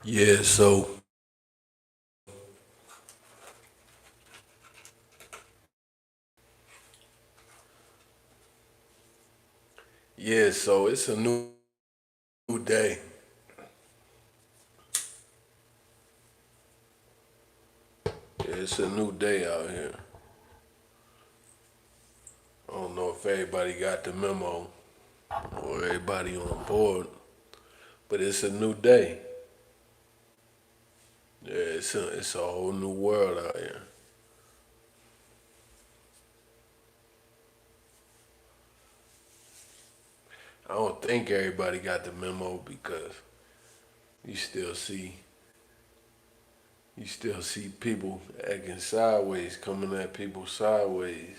Yeah, so it's a new day. Yeah, it's a new day out here. I don't know if everybody got the memo or everybody on board, but it's a new day. Yeah, it's a whole new world out here. I don't think everybody got the memo because you still see you still see people acting sideways, coming at people sideways.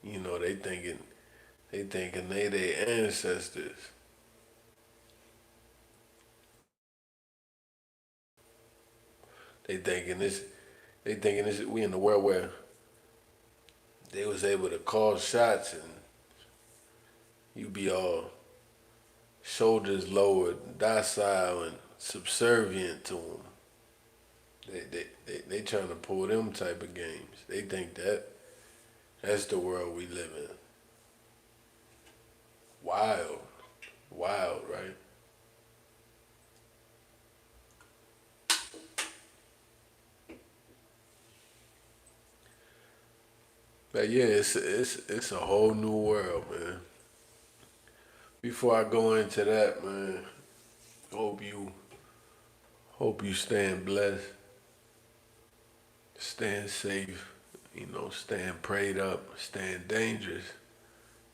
You know, they thinking they their ancestors. They thinking this we in the world where they was able to call shots and you be all shoulders lowered, docile and subservient to them. They trying to pull them type of games. They think that's the world we live in. Wild, wild, right? But yeah, it's a whole new world, man. Before I go into that, man, hope you hope you staying blessed, staying safe, staying prayed up, staying dangerous,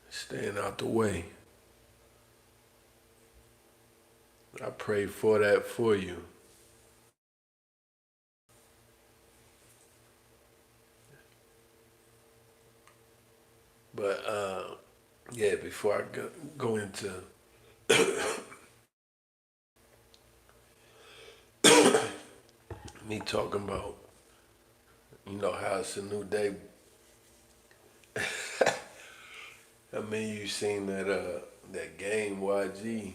staying out the way. I pray for that for you. But yeah, before I go into me talking about, how it's a new day. I mean, you seen that game YG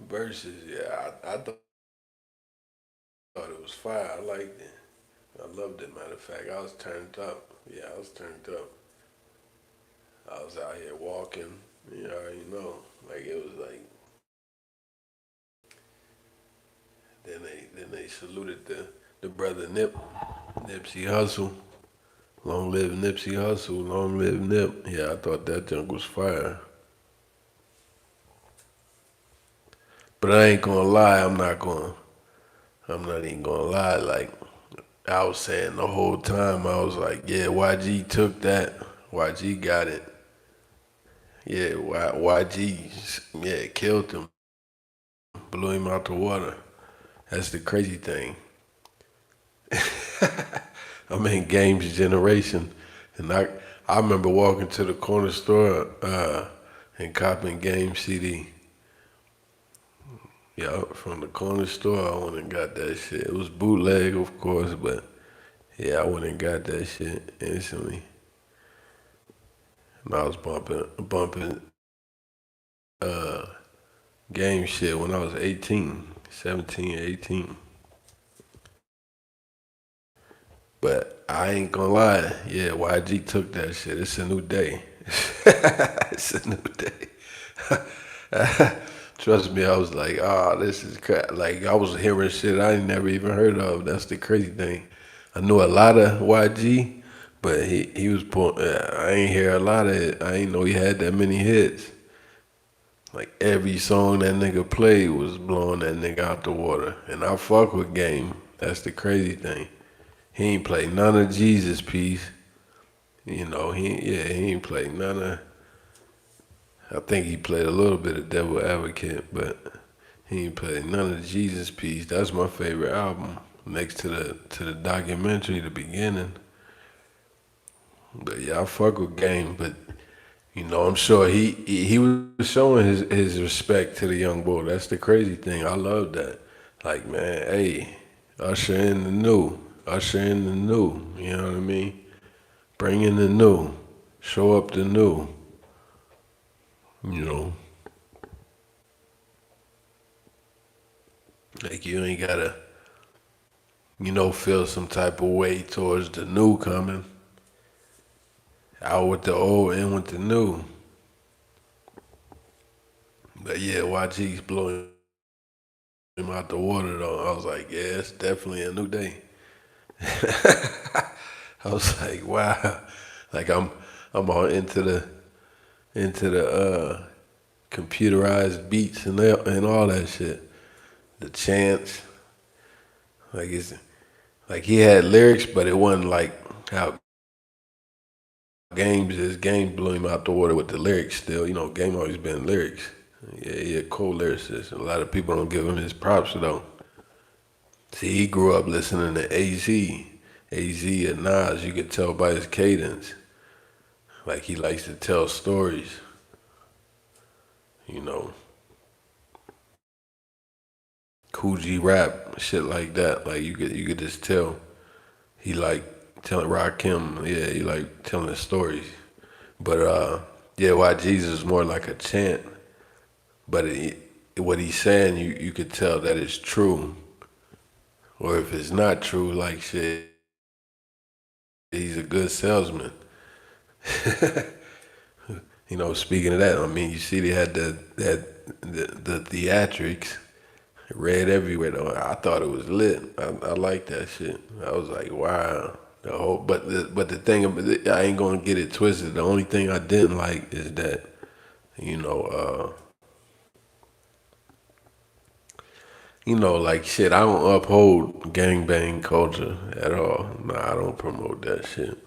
versus. Yeah, I thought it was fire. I liked it. I loved it. Matter of fact, I was turned up. Yeah, I was turned up. I was out here walking. You already know. Like it was like. Then they saluted the brother Nipsey Hussle. Long live Nipsey Hussle. Long live Nip. Yeah, I thought that junk was fire. But I ain't gonna lie. I'm not even gonna lie. Like I was saying the whole time, I was like, yeah, YG took that. YG got it. Yeah, YG, yeah, killed him, blew him out the water. That's the crazy thing. I'm in games generation, and I remember walking to the corner store and copping game CD. Yeah, from the corner store, I went and got that shit. It was bootleg, of course, but yeah, I went and got that shit instantly. And I was bumping uh, game shit when I was 18, 17, 18. But I ain't gonna lie, yeah, YG took that shit. It's a new day. It's a new day. Trust me, I was like, this is crap. Like I was hearing shit I ain't never even heard of. That's the crazy thing. I knew a lot of YG, but he was pulling. I ain't hear a lot of it. I ain't know he had that many hits. Like every song that nigga played was blowing that nigga out the water. And I fuck with Game. That's the crazy thing. He ain't played none of Jesus piece. He ain't played none of. I think he played a little bit of Devil Advocate, but he ain't played none of Jesus piece. That's my favorite album, next to the documentary, the beginning. But yeah, I fuck with Game, but I'm sure he was showing his respect to the young boy. That's the crazy thing. I love that. Like man, hey, usher in the new, usher in the new. You know what I mean? Bring in the new, show up the new. You know. Like you ain't gotta, feel some type of way towards the new coming. Out with the old, in with the new. But yeah, YG's blowing him out the water though. I was like, yeah, it's definitely a new day. I was like, wow. Like I'm all into the computerized beats and all that shit. The chants, like it's like he had lyrics, but it wasn't like how Game blew him out the water with the lyrics. Still, Game always been lyrics. Yeah, he a cool lyricist. A lot of people don't give him his props though. See, he grew up listening to AZ and Nas. You could tell by his cadence. Like he likes to tell stories. You know, Coogee rap, shit like that. Like you could just tell he like telling Rakim. Yeah, he like telling stories. But yeah, why Jesus is more like a chant. But what he's saying, you could tell that it's true. Or if it's not true, like shit, he's a good salesman. Speaking of that, I mean, you see, they had the theatrics, red everywhere. Though I thought it was lit. I like that shit. I was like, wow. But the thing, I ain't gonna get it twisted. The only thing I didn't like is that, you know, like shit. I don't uphold gangbang culture at all. Nah, I don't promote that shit.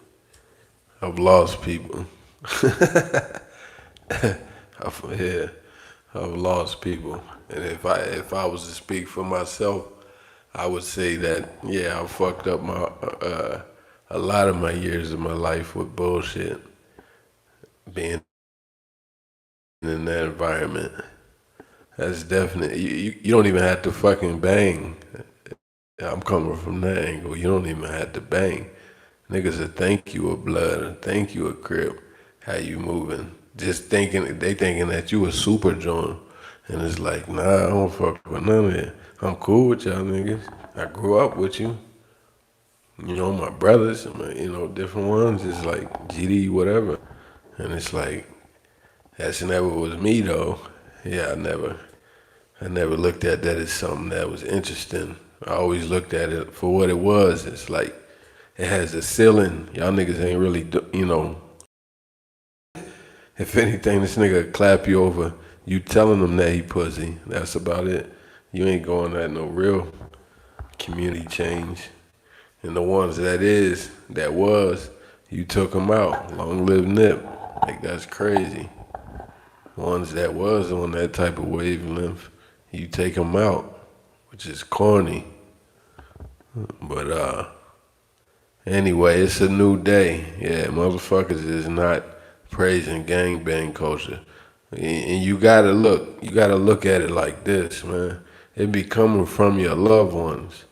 I've lost people. Yeah, I've lost people, and if I was to speak for myself, I would say that yeah, I fucked up my a lot of my years of my life with bullshit, being in that environment. That's definitely you don't even have to fucking bang. I'm coming from that angle. You don't even have to bang. Niggas will thank you a blood and thank you a crib. How you moving? Just they thinking that you a super joint. And it's like, nah, I don't fuck with none of it. I'm cool with y'all niggas. I grew up with you. My brothers, different ones. It's like GD, whatever. And it's like, that's never was me though. Yeah, I never looked at that as something that was interesting. I always looked at it for what it was. It's like, it has a ceiling. Y'all niggas ain't really, if anything, this nigga clap you over. You telling him that he pussy. That's about it. You ain't going at no real community change. And the ones that was, you took them out. Long live Nip. Like, that's crazy. Ones that was on that type of wavelength, you take them out, which is corny. But anyway, it's a new day. Yeah, motherfuckers is not praising gangbang culture. And you gotta look at it like this, man. It be coming from your loved ones.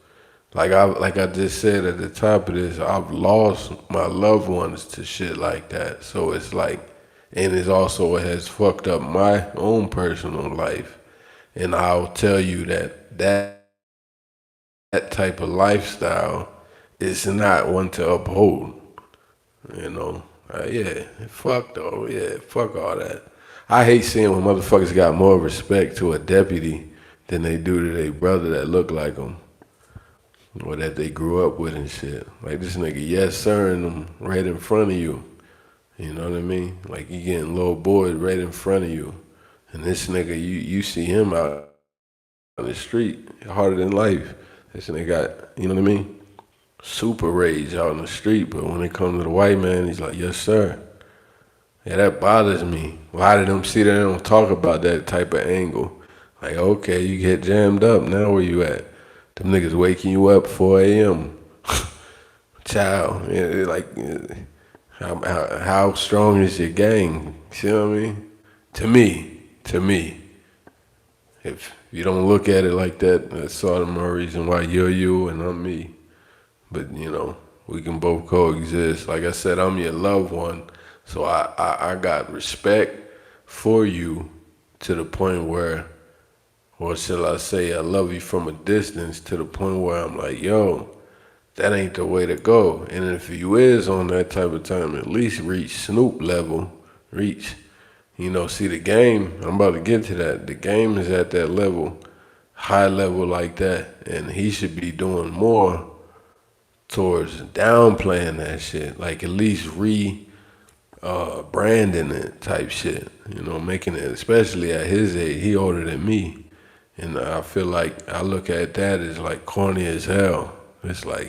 Like I just said at the top of this, I've lost my loved ones to shit like that. So it's like, and it has fucked up my own personal life. And I'll tell you that type of lifestyle is not one to uphold. Yeah, fuck though, yeah, fuck all that. I hate seeing when motherfuckers got more respect to a deputy than they do to their brother that look like them or that they grew up with and shit. Like this nigga, yes sir, and them right in front of you. You know what I mean? Like you getting little boys right in front of you, and this nigga, you see him out on the street, harder than life. This nigga got, you know what I mean? Super rage out in the street, but when it comes to the white man, he's like, yes sir. Yeah, that bothers me. Why did them see that they don't talk about that type of angle? Like, okay, you get jammed up, now where you at? Them niggas waking you up 4 a.m. Child, how strong is your gang? See what I mean? To me, if you don't look at it like that, that's all the more reason why you're you and I'm me. But we can both coexist. Like I said, I'm your loved one, so I got respect for you to the point where or shall I say, I love you from a distance to the point where I'm like, yo, that ain't the way to go. And if you is on that type of time, at least reach Snoop level, reach, see the game. I'm about to get to that. The game is at that level, high level like that, and he should be doing more towards downplaying that shit. Like at least branding it type shit. Making it, especially at his age, he older than me. And I feel like I look at that as like corny as hell. It's like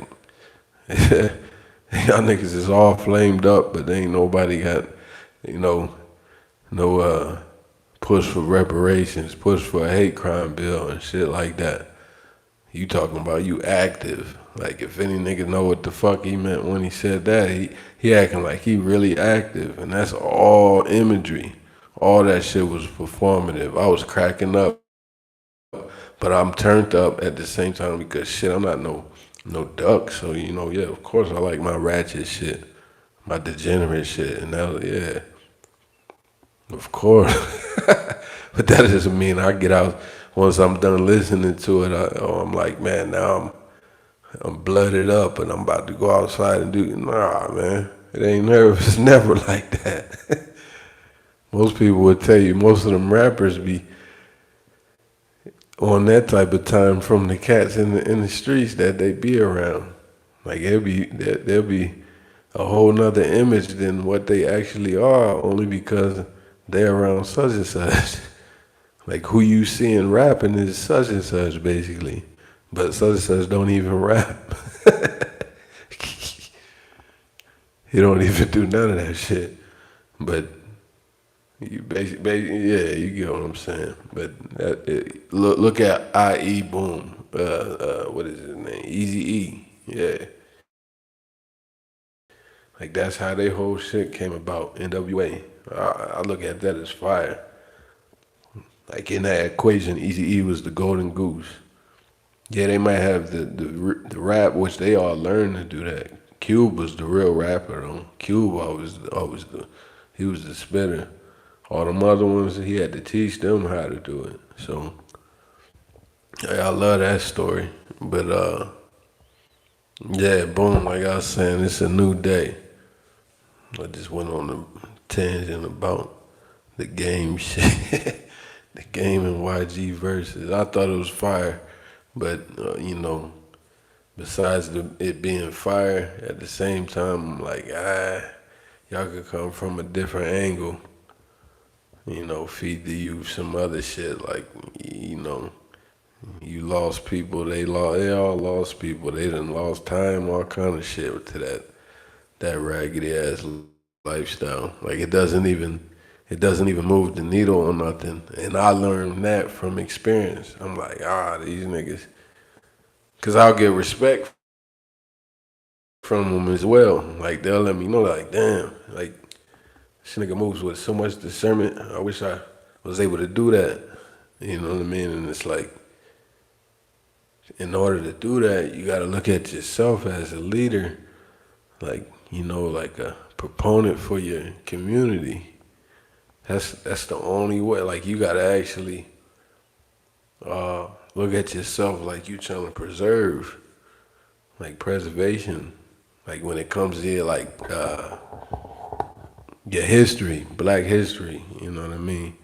y'all niggas is all flamed up, but ain't nobody got, you know, no push for reparations, push for a hate crime bill and shit like that. You talking about you active. Like if any nigga know what the fuck he meant when he said that, he acting like he really active, and that's all imagery. All that shit was performative. I was cracking up, but I'm turned up at the same time because shit, I'm not no duck. So yeah, of course I like my ratchet shit, my degenerate shit, and that yeah, of course. But that doesn't mean I get out once I'm done listening to it. I'm like, man, now I'm blooded up and I'm about to go outside and do. Nah, man, it ain't never. It's never like that. Most people would tell you most of them rappers be on that type of time from the cats in the streets that they be around. Like they'll be a whole nother image than what they actually are, only because they're around such and such. Like who you seeing rapping is such and such basically, but such and such don't even rap. He don't even do none of that shit. But you basically, yeah, you get what I'm saying. But look at IE Boom. What is his name? Easy E. Yeah, like that's how their whole shit came about. NWA. I look at that as fire. Like in that equation, Easy E was the golden goose. Yeah, they might have the rap, which they all learned to do that. Cube was the real rapper though. Cube always he was the spitter. All them other ones, he had to teach them how to do it. So I love that story. But yeah, boom, like I was saying, it's a new day. I just went on a tangent about the game shit. The game and YG versus. I thought it was fire, but besides it being fire, at the same time, I'm like, y'all could come from a different angle. Feed the youth some other shit like, you lost people, they all lost people. They done lost time, all kind of shit to that raggedy ass lifestyle. Like it doesn't even move the needle or nothing. And I learned that from experience. I'm like, these niggas, cause I'll get respect from them as well. Like they'll let me know, like, damn, like this nigga moves with so much discernment. I wish I was able to do that. You know what I mean? And it's like, in order to do that, you got to look at yourself as a leader, like like a proponent for your community. That's the only way. Like you got to actually look at yourself like you trying to preserve, like preservation. Like when it comes to like your history, Black history. You know what I mean?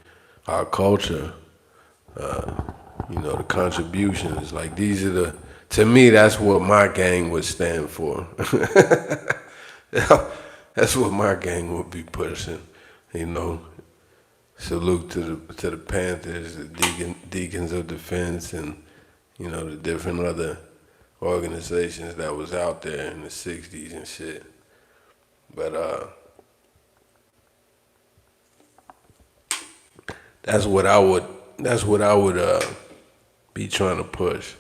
Our culture. The contributions. Like these are to me, that's what my gang would stand for. That's what my gang would be pushing. You know, salute to the Panthers, the Deacons of Defense, and the different other organizations that was out there in the '60s and shit. But that's what I would. That's what I would be trying to push,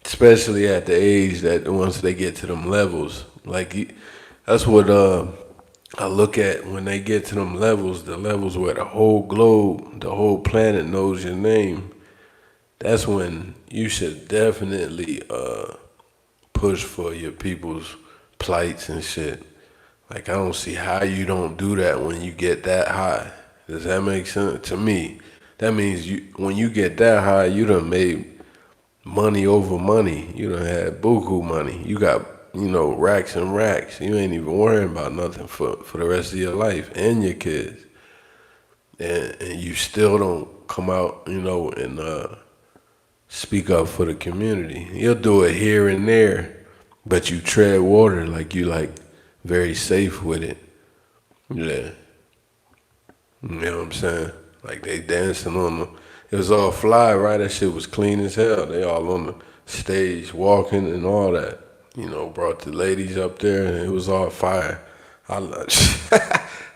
especially at the age that once they get to them levels. Like that's what I look at when they get to them levels. The levels where the whole globe, the whole planet knows your name. That's when you should definitely push for your people's plights and shit. Like I don't see how you don't do that when you get that high. Does that make sense to me? that means you when you get that high, you done made money over money. You done had buku money. You got racks and racks. You ain't even worrying about nothing for the rest of your life and your kids, and you still don't come out, and speak up for the community. You'll do it here and there, but you tread water like you like very safe with it. Yeah. You know what I'm saying? Like they dancing on the it was all fly, right? That shit was clean as hell. They all on the stage walking and all that. Brought the ladies up there and it was all fire. I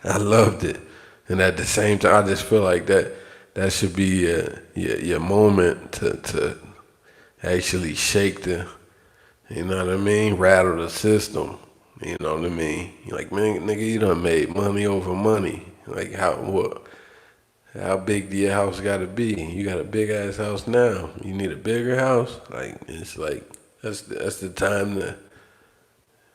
I loved it. And at the same time I just feel like that should be your moment to actually shake the, what I mean? Rattle the system. You know what I mean? You're like, man, nigga, you done made money over money. Like how big do your house gotta be? You got a big ass house now. You need a bigger house? Like it's like that's the time to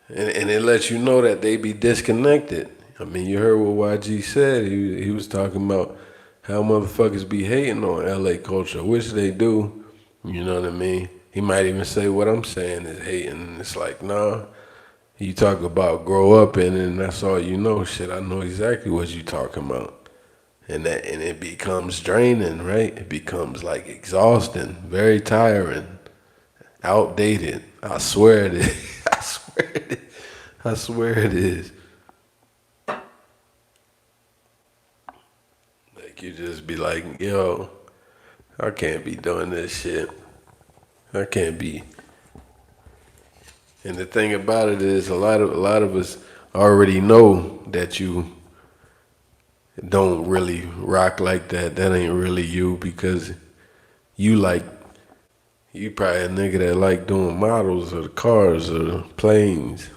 and it lets you know that they be disconnected. I mean, you heard what YG said. He was talking about how motherfuckers be hating on LA culture, which they do. You know what I mean? He might even say what I'm saying is hating. And it's like, nah. You talk about grow up in it and that's all you know. Shit, I know exactly what you talking about. And it becomes draining, right? It becomes like exhausting, very tiring, outdated. I swear it is. I swear it is. I swear it is. Like you just be like, yo, I can't be doing this shit. I can't be. And the thing about it is, a lot of us already know that you don't really rock like that. That ain't really you because you probably a nigga that like doing models or the cars or the planes,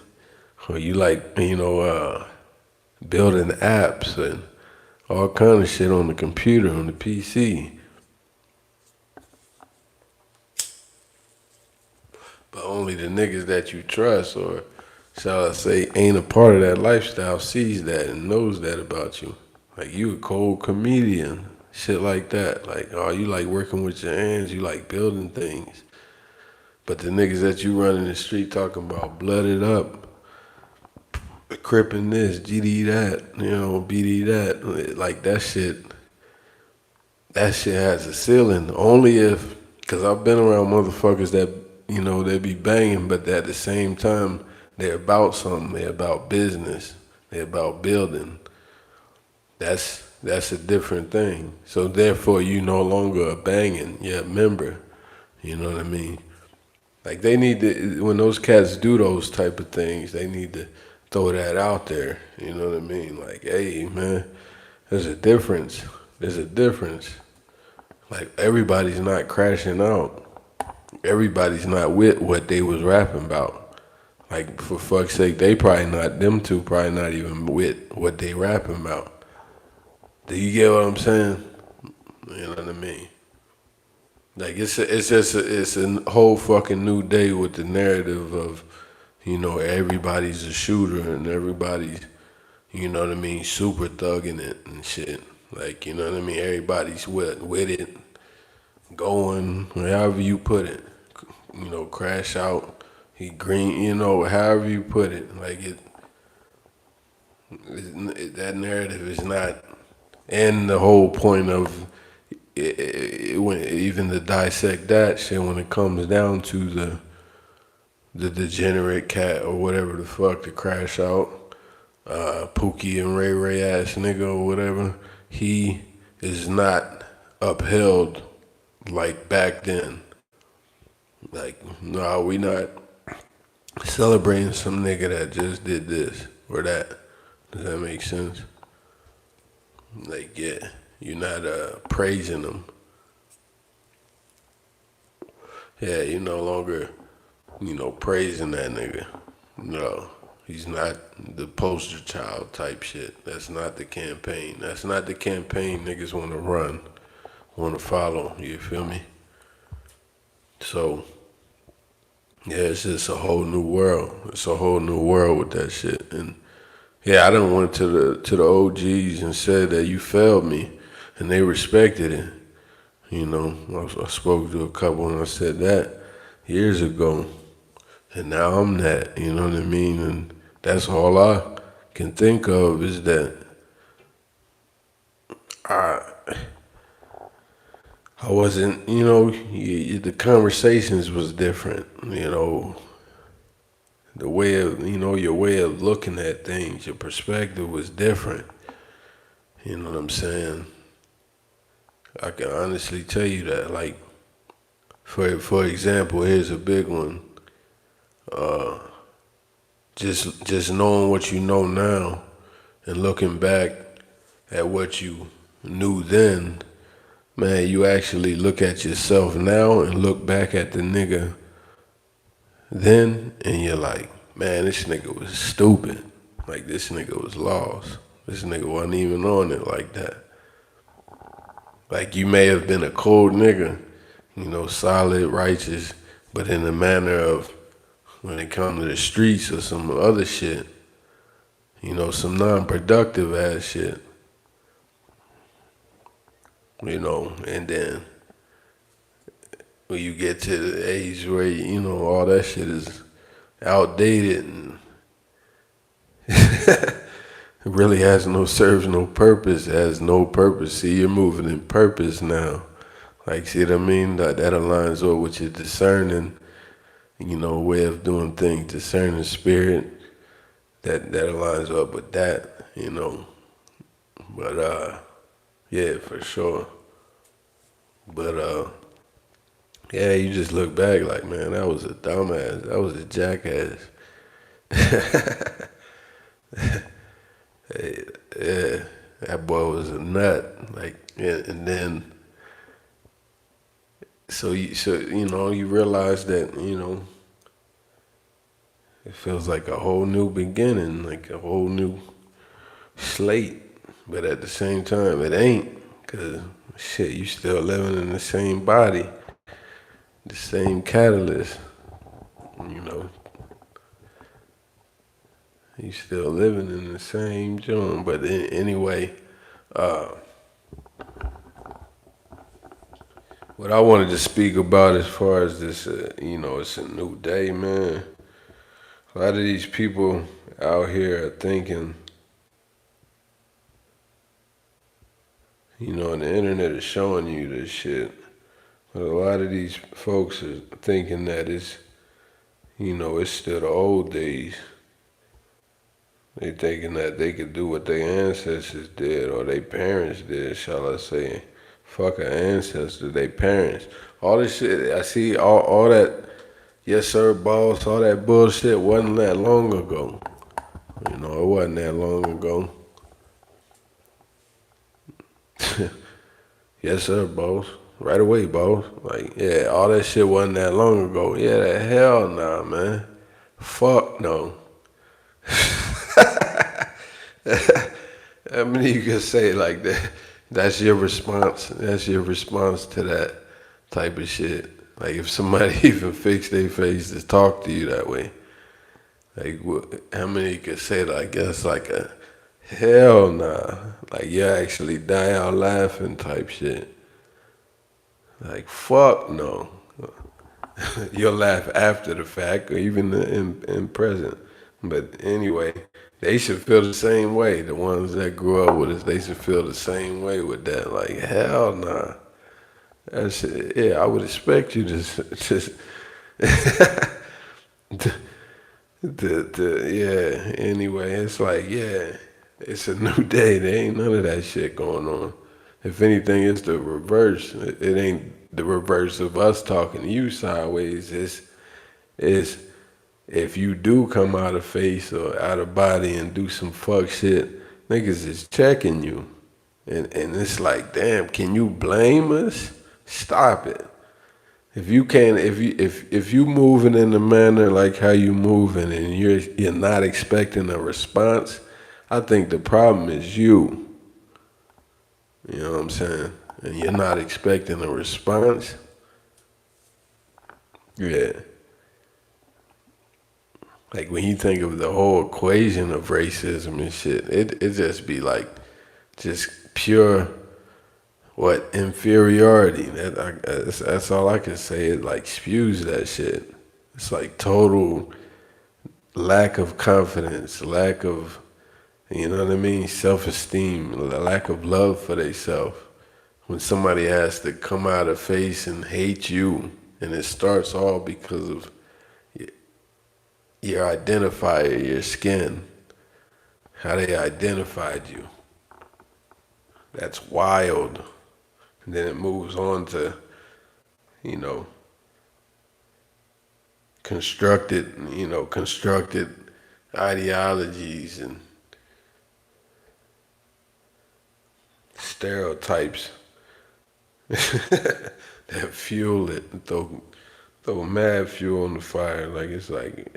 or you like building apps and all kind of shit on the computer on the PC. But only the niggas that you trust or shall I say ain't a part of that lifestyle sees that and knows that about you. Like you a cold comedian, shit like that. Like, oh, you like working with your hands, you like building things. But the niggas that you run in the street talking about blooded up, crippin' this, GD that, BD that, like that shit has a ceiling. Only if, cause I've been around motherfuckers that, they be banging, but at the same time, they're about something. They're about business. They're about building. That's a different thing. So therefore, you no longer a banging. You're a member. You know what I mean? Like they need to, when those cats do those type of things, they need to throw that out there. You know what I mean? Like, hey, man, there's a difference. There's a difference. Like everybody's not crashing out. Everybody's not with what they was rapping about. Like for fuck's sake, them two probably not even with what they rapping about. Do you get what I'm saying? You know what I mean? Like it's a whole fucking new day with the narrative of, everybody's a shooter and everybody's, super thugging it and shit. Like, you know what I mean? Everybody's with it, going, however you put it. Crash out, he green, however you put it. Like that narrative is not, and the whole point of when even to dissect that shit when it comes down to the degenerate cat or whatever the fuck to crash out, Pookie and Ray Ray ass nigga or whatever, he is not upheld like back then. Like, no, we not celebrating some nigga that just did this or that. Does that make sense? Like, yeah, you're not praising them. Yeah, you're no longer, praising that nigga. No, he's not the poster child type shit. That's not the campaign. That's not the campaign niggas want to run, want to follow. You feel me? So, yeah, it's just a whole new world. It's a whole new world with that shit. And yeah, I done went to the OGs and said that you failed me, and they respected it. You know, I spoke to a couple and I said that years ago, and now I'm that. You know what I mean? And that's all I can think of is that I wasn't. You know, the conversations was different. You know, the way of your way of looking at things, your perspective was different. You know what I'm saying? I can honestly tell you that. Like, for example, here's a big one. Just knowing what you know now and looking back at what you knew then, man, you actually look at yourself now and look back at the nigga then, and you're like, man, this nigga was stupid. Like, this nigga was lost. This nigga wasn't even on it like that. Like, you may have been a cold nigga, solid, righteous, but in the manner of when it comes to the streets or some other shit, some non-productive ass shit, and then when you get to the age where, all that shit is outdated and it really serves no purpose, has no purpose. See, you're moving in purpose now. Like, see what I mean? That aligns up with your discerning, way of doing things, discerning spirit. That aligns up with that. But yeah, for sure. But yeah, you just look back like, man, that was a dumbass. That was a jackass. Yeah, that boy was a nut. Like, yeah, and then you realize that it feels like a whole new beginning, like a whole new slate. But at the same time, it ain't, cause shit, you still living in the same body, the same catalyst. You know, you still living in the same joint. But anyway, what I wanted to speak about as far as this, it's a new day, man. A lot of these people out here are thinking, and the internet is showing you this shit. But a lot of these folks are thinking that it's still the old days. They thinking that they could do what their ancestors did or their parents did, shall I say. Fuck an ancestor, they parents. All this shit, I see all that, yes sir, boss, all that bullshit wasn't that long ago. It wasn't that long ago. Yes sir, boss. Right away, boss. Like, yeah, all that shit wasn't that long ago. Yeah, the hell nah, man. Fuck no. I mean, you can say it like that. That's your response. That's your response to that type of shit. Like, if somebody even fixed their face to talk to you that way, like, how many could say that? I guess like a hell nah. Like, you actually die out laughing type shit. Like, fuck no. You'll laugh after the fact or even in present. But anyway, they should feel the same way. The ones that grew up with us, they should feel the same way with that. Like, hell nah. That's, yeah, I would expect you to just, yeah, anyway, it's like, yeah, it's a new day. There ain't none of that shit going on. If anything, it's the reverse. It ain't the reverse of us talking to you sideways. It's if you do come out of face or out of body and do some fuck shit, niggas is checking you. And it's like, damn, can you blame us? Stop it. If you can't, if you moving in a manner like how you moving and you're not expecting a response, I think the problem is you. You know what I'm saying? And you're not expecting a response. Yeah. Like when you think of the whole equation of racism and shit, it just be like just pure what inferiority. That's all I can say. It like spews that shit. It's like total lack of confidence, lack of, you know what I mean, self-esteem, lack of love for themselves. When somebody has to come out of face and hate you, and it starts all because of your identifier, your skin, how they identified you. That's wild. And then it moves on to, you know, constructed ideologies and stereotypes that fuel it and throw mad fuel on the fire. Like it's like,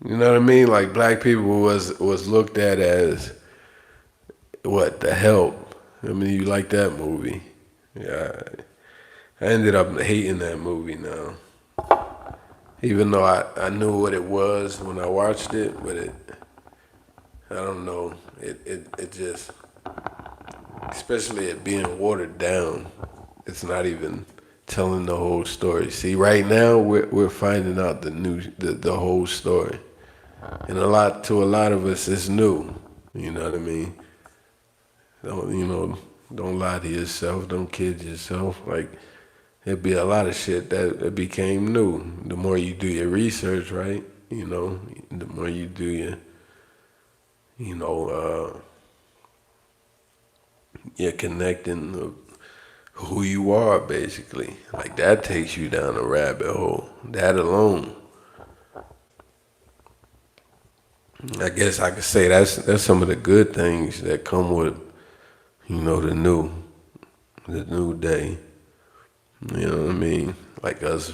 you know what I mean? Like black people was looked at as what, the help. I mean, you like that movie? Yeah, I ended up hating that movie now. Even though I knew what it was when I watched it, but I don't know, it just, especially it being watered down, it's not even telling the whole story. See, right now we're finding out the whole story, and to a lot of us it's new. You know what I mean? Don't lie to yourself. Don't kid yourself. Like it'd be a lot of shit that it became new. The more you do your research, right? The more you do you're connecting of who you are, basically. Like that takes you down a rabbit hole. That alone. I guess I could say that's some of the good things that come with, the new day. You know what I mean? Like us.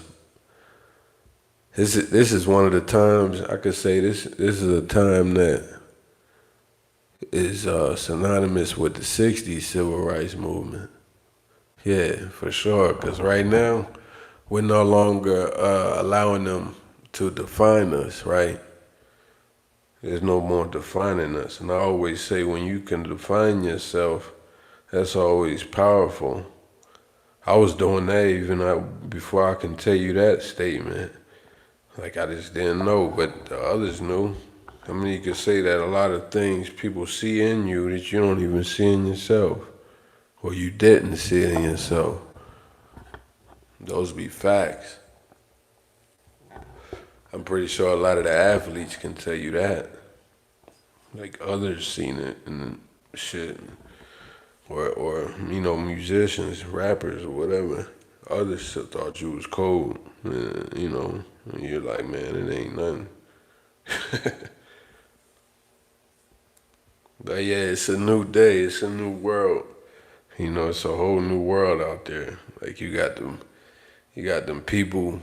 This is one of the times I could say this is a time that is synonymous with the '60s civil rights movement. Yeah, for sure. Because right now we're no longer allowing them to define us. Right? There's no more defining us. And I always say when you can define yourself, that's always powerful. I was doing that before I can tell you that statement. Like I just didn't know, but the others knew. I mean, you could say that a lot of things people see in you that you don't even see in yourself, or you didn't see it in yourself. Those be facts. I'm pretty sure a lot of the athletes can tell you that. Like others seen it and shit. Or musicians, rappers, or whatever. Others thought you was cold, and you're like, man, it ain't nothing. But yeah, it's a new day, it's a new world. It's a whole new world out there. Like you got them people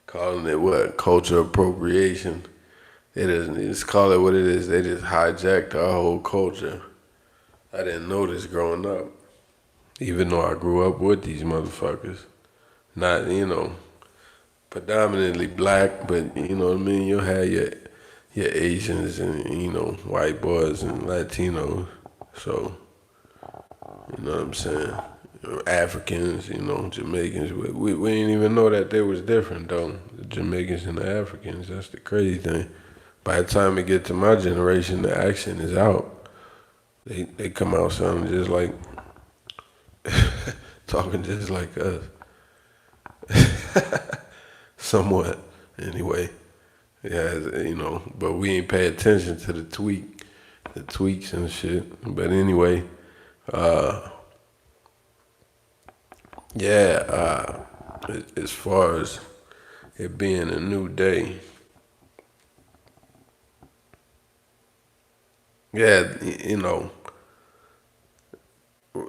calling it what? Culture appropriation. It isn't. Just call it what it is. They just hijacked our whole culture. I didn't know this growing up, even though I grew up with these motherfuckers. Not, predominantly black, but you know what I mean? You'll have your Asians and, white boys and Latinos. So, you know what I'm saying? Africans, Jamaicans. We didn't even know that they was different, though. The Jamaicans and the Africans, that's the crazy thing. By the time it get to my generation, the accent is out. They come out sounding just like, talking just like us. Somewhat, anyway. Yeah, but we ain't pay attention to the tweaks and shit. But anyway, as far as it being a new day, yeah,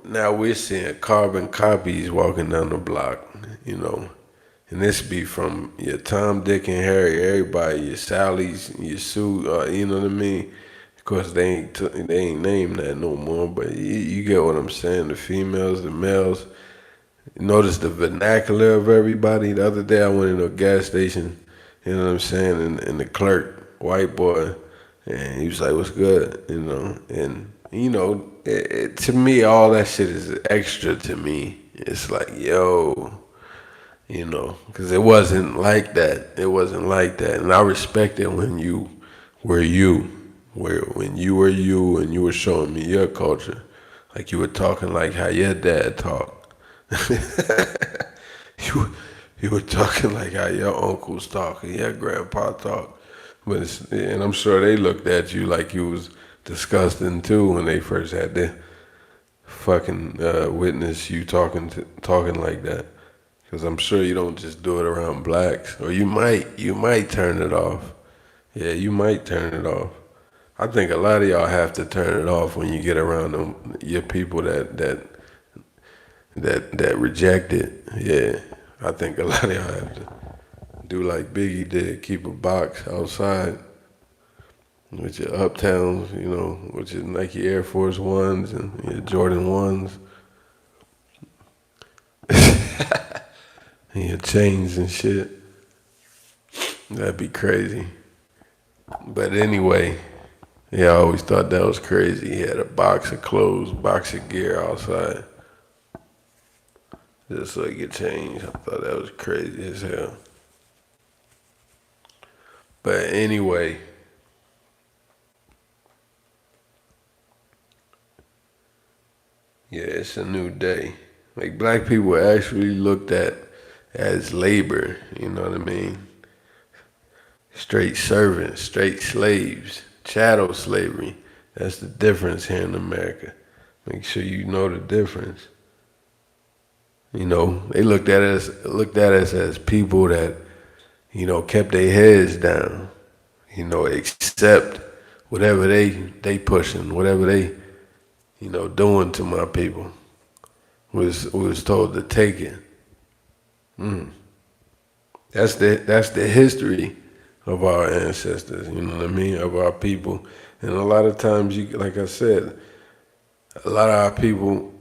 now we're seeing carbon copies walking down the block, and this be from your Tom, Dick, and Harry, everybody, your Sally's, your Sue, you know what I mean? Of course, they ain't named that no more, but you get what I'm saying. The females, the males. Notice the vernacular of everybody. The other day I went into a gas station, you know what I'm saying, and the clerk, white boy, and he was like, "What's good?" And to me, all that shit is extra to me. It's like, yo, because it wasn't like that. It wasn't like that, and I respect it when you were you, where when you were you and you were showing me your culture, like you were talking like how your dad talked. you you were talking like how your uncles talk and your grandpa talk, and I'm sure they looked at you like you was disgusting too when they first had to fucking witness you talking like that. Because I'm sure you don't just do it around blacks, or you might turn it off. Yeah, you might turn it off. I think a lot of y'all have to turn it off when you get around your people that reject it. Yeah, I think a lot of y'all have to do like Biggie did, keep a box outside with your Uptowns, with your Nike Air Force Ones and your Jordan Ones and your chains and shit. That'd be crazy. But anyway, yeah, I always thought that was crazy. He had a box of clothes, box of gear outside, just so he could change. I thought that was crazy as hell. But anyway, yeah, it's a new day. Like black people were actually looked at as labor, you know what I mean? Straight servants, straight slaves, chattel slavery. That's the difference here in America. Make sure you know the difference. They looked at us as people that, kept their heads down, accept whatever they pushing, whatever they, doing to my people. Was told to take it. That's the history of our ancestors, you know what I mean, of our people. And a lot of times, like I said, a lot of our people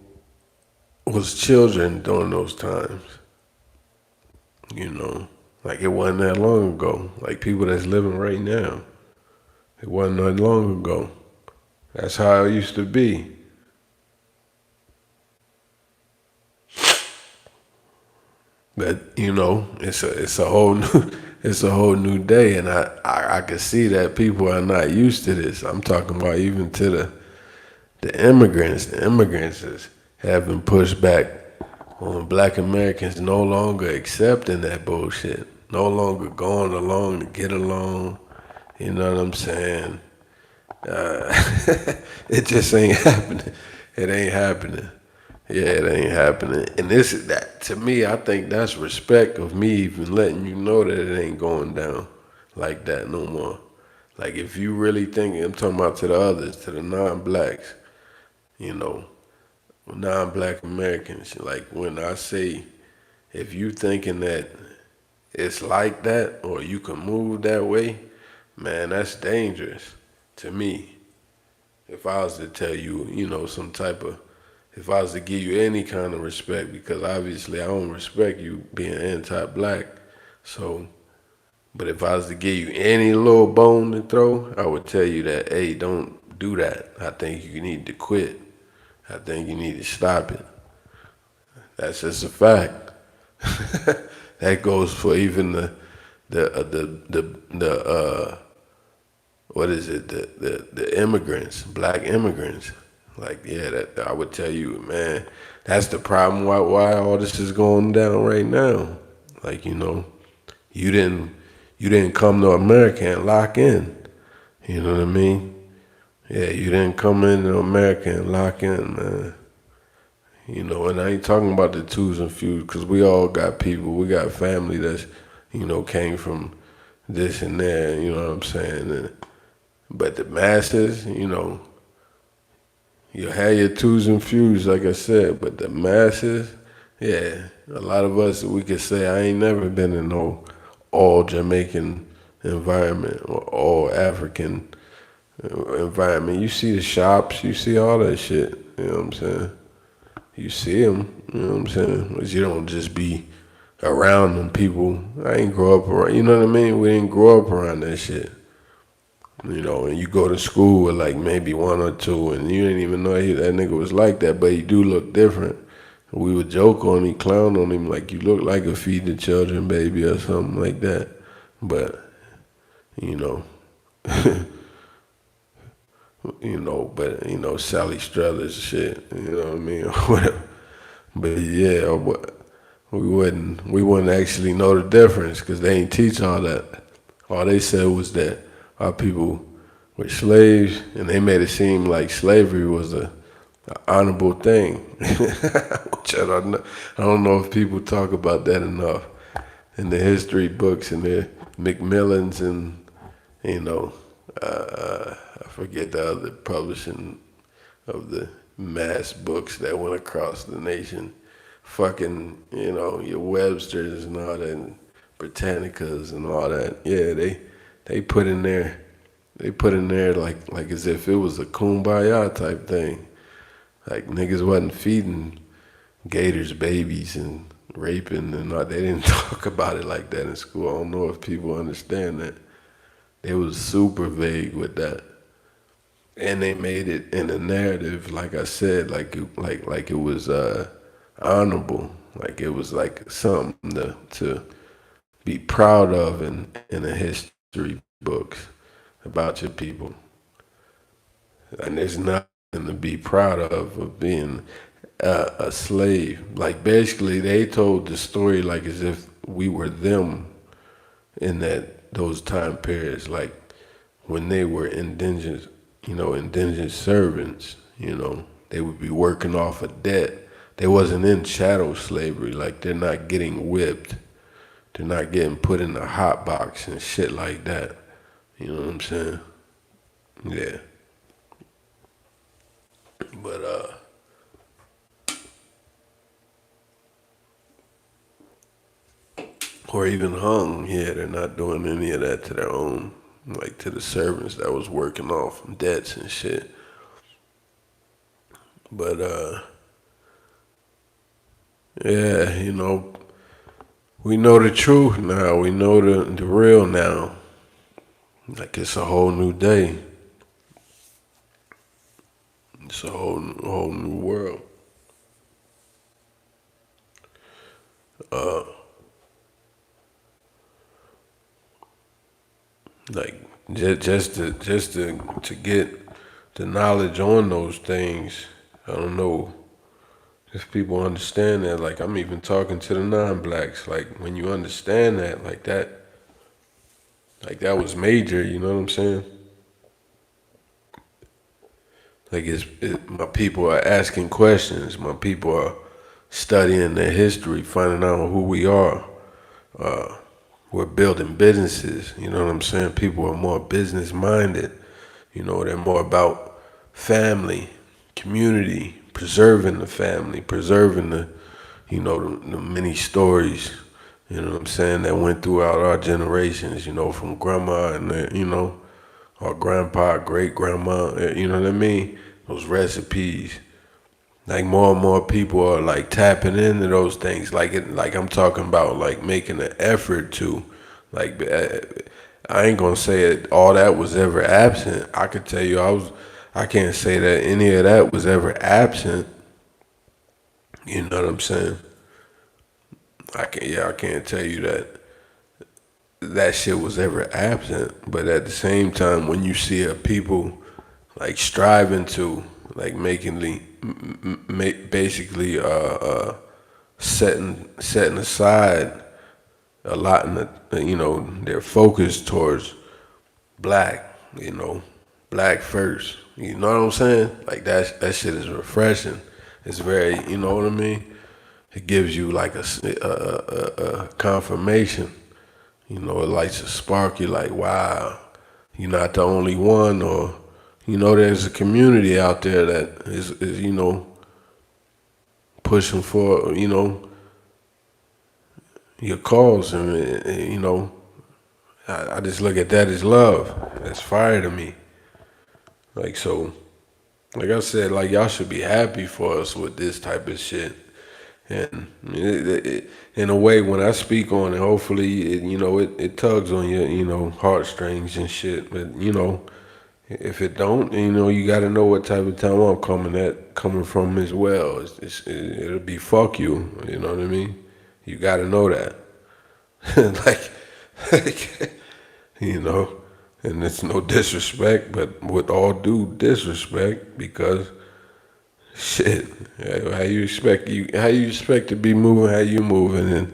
was children during those times, like it wasn't that long ago. Like people that's living right now, it wasn't that long ago. That's how it used to be. But it's a whole new it's a whole new day, and I can see that people are not used to this. I'm talking about even to the immigrants. The immigrants have been pushed back on black Americans no longer accepting that bullshit, no longer going along to get along. You know what I'm saying? Uh, it just ain't happening. It ain't happening. Yeah, it ain't happening. And that to me, I think that's respect of me even letting you know that it ain't going down like that no more. Like if you really think, I'm talking about to the others, to the non-blacks, you know, non-black Americans. Like when I say, if you thinking that it's like that or you can move that way, man, that's dangerous to me. If I was to tell you, if I was to give you any kind of respect, because obviously I don't respect you being anti-black. So, but if I was to give you any little bone to throw, I would tell you that, hey, don't do that. I think you need to quit. I think you need to stop it. That's just a fact. That goes for even the what is it, the immigrants, black immigrants. Like, yeah, that I would tell you, man, that's the problem why all this is going down right now. Like, you didn't come to America and lock in. You know what I mean? Yeah, you didn't come into America and lock in, man. And I ain't talking about the twos and fews, because we all got people, we got family that's, came from this and that, you know what I'm saying? But the masses, you have your twos and fews, like I said, but the masses, yeah, a lot of us, we could say, I ain't never been in no all Jamaican environment or all African environment. You see the shops, you see all that shit, you know what I'm saying? You see them, you know what I'm saying? But you don't just be around them people. I ain't grow up around, you know what I mean? We didn't grow up around that shit. And you go to school with like maybe one or two, and you didn't even know that nigga was like that, but he do look different. We would joke on him, clown on him, like you look like a feed the children baby or something like that. But, you know, Sally Struthers shit, you know what I mean? Whatever. But yeah, we wouldn't actually know the difference because they ain't teach all that. All they said was that our people were slaves, and they made it seem like slavery was a honorable thing. Which I don't know if people talk about that enough in the history books and the Macmillans and you know I forget the other publishing of the mass books that went across the nation. Fucking, your Websters and all that, and Britannicas and all that. Yeah, they put in there like as if it was a kumbaya type thing. Like niggas wasn't feeding gators babies and raping and all. They didn't talk about it like that in school. I don't know if people understand that. They was super vague with that. And they made it in a narrative, like I said, like it was honorable, like it was like something to be proud of in the history books about your people. And there's nothing to be proud of being a slave. Like basically, they told the story like as if we were them in those time periods, like when they were indigent servants, they would be working off a debt. They wasn't in chattel slavery, like they're not getting whipped. They're not getting put in the hot box and shit like that. You know what I'm saying? Yeah. But or even hung, yeah, they're not doing any of that to their own, like to the servants that was working off debts and shit. But yeah, we know the truth now. We know the real now. Like it's a whole new day. It's a whole new world. Like just to get the knowledge on those things. I don't know if people understand that. Like I'm even talking to the non-blacks. Like when you understand that, like that was major. You know what I'm saying? Like my people are asking questions. My people are studying their history, finding out who we are. We're building businesses. You know what I'm saying? People are more business minded. They're more about family, community, preserving the family, preserving the many stories. You know what I'm saying? That went throughout our generations. From grandma and our grandpa, great grandma. You know what I mean? Those recipes. Like more and more people are like tapping into those things. Like I'm talking about like making an effort to, like I ain't gonna say it, all that was ever absent. I could tell you I can't say that any of that was ever absent. You know what I'm saying? I can't tell you that shit was ever absent. But at the same time, when you see a people like striving to like basically setting aside a lot in their focus towards black, black first. You know what I'm saying? Like that shit is refreshing. It's very, you know what I mean? It gives you like a confirmation. It lights a spark. You're like, wow, you're not the only one, or there's a community out there that is pushing for your cause, and I just look at that as love. That's fire to me. Like so, like I said, like y'all should be happy for us with this type of shit. And in a way, when I speak on it, hopefully, it tugs on your, heartstrings and shit. But if it don't, you got to know what type of time I'm coming from as well. It'll be fuck you. You know what I mean? You got to know that. like, like, you know, and it's no disrespect, but with all due disrespect, because shit, how you expect to be moving how you moving, and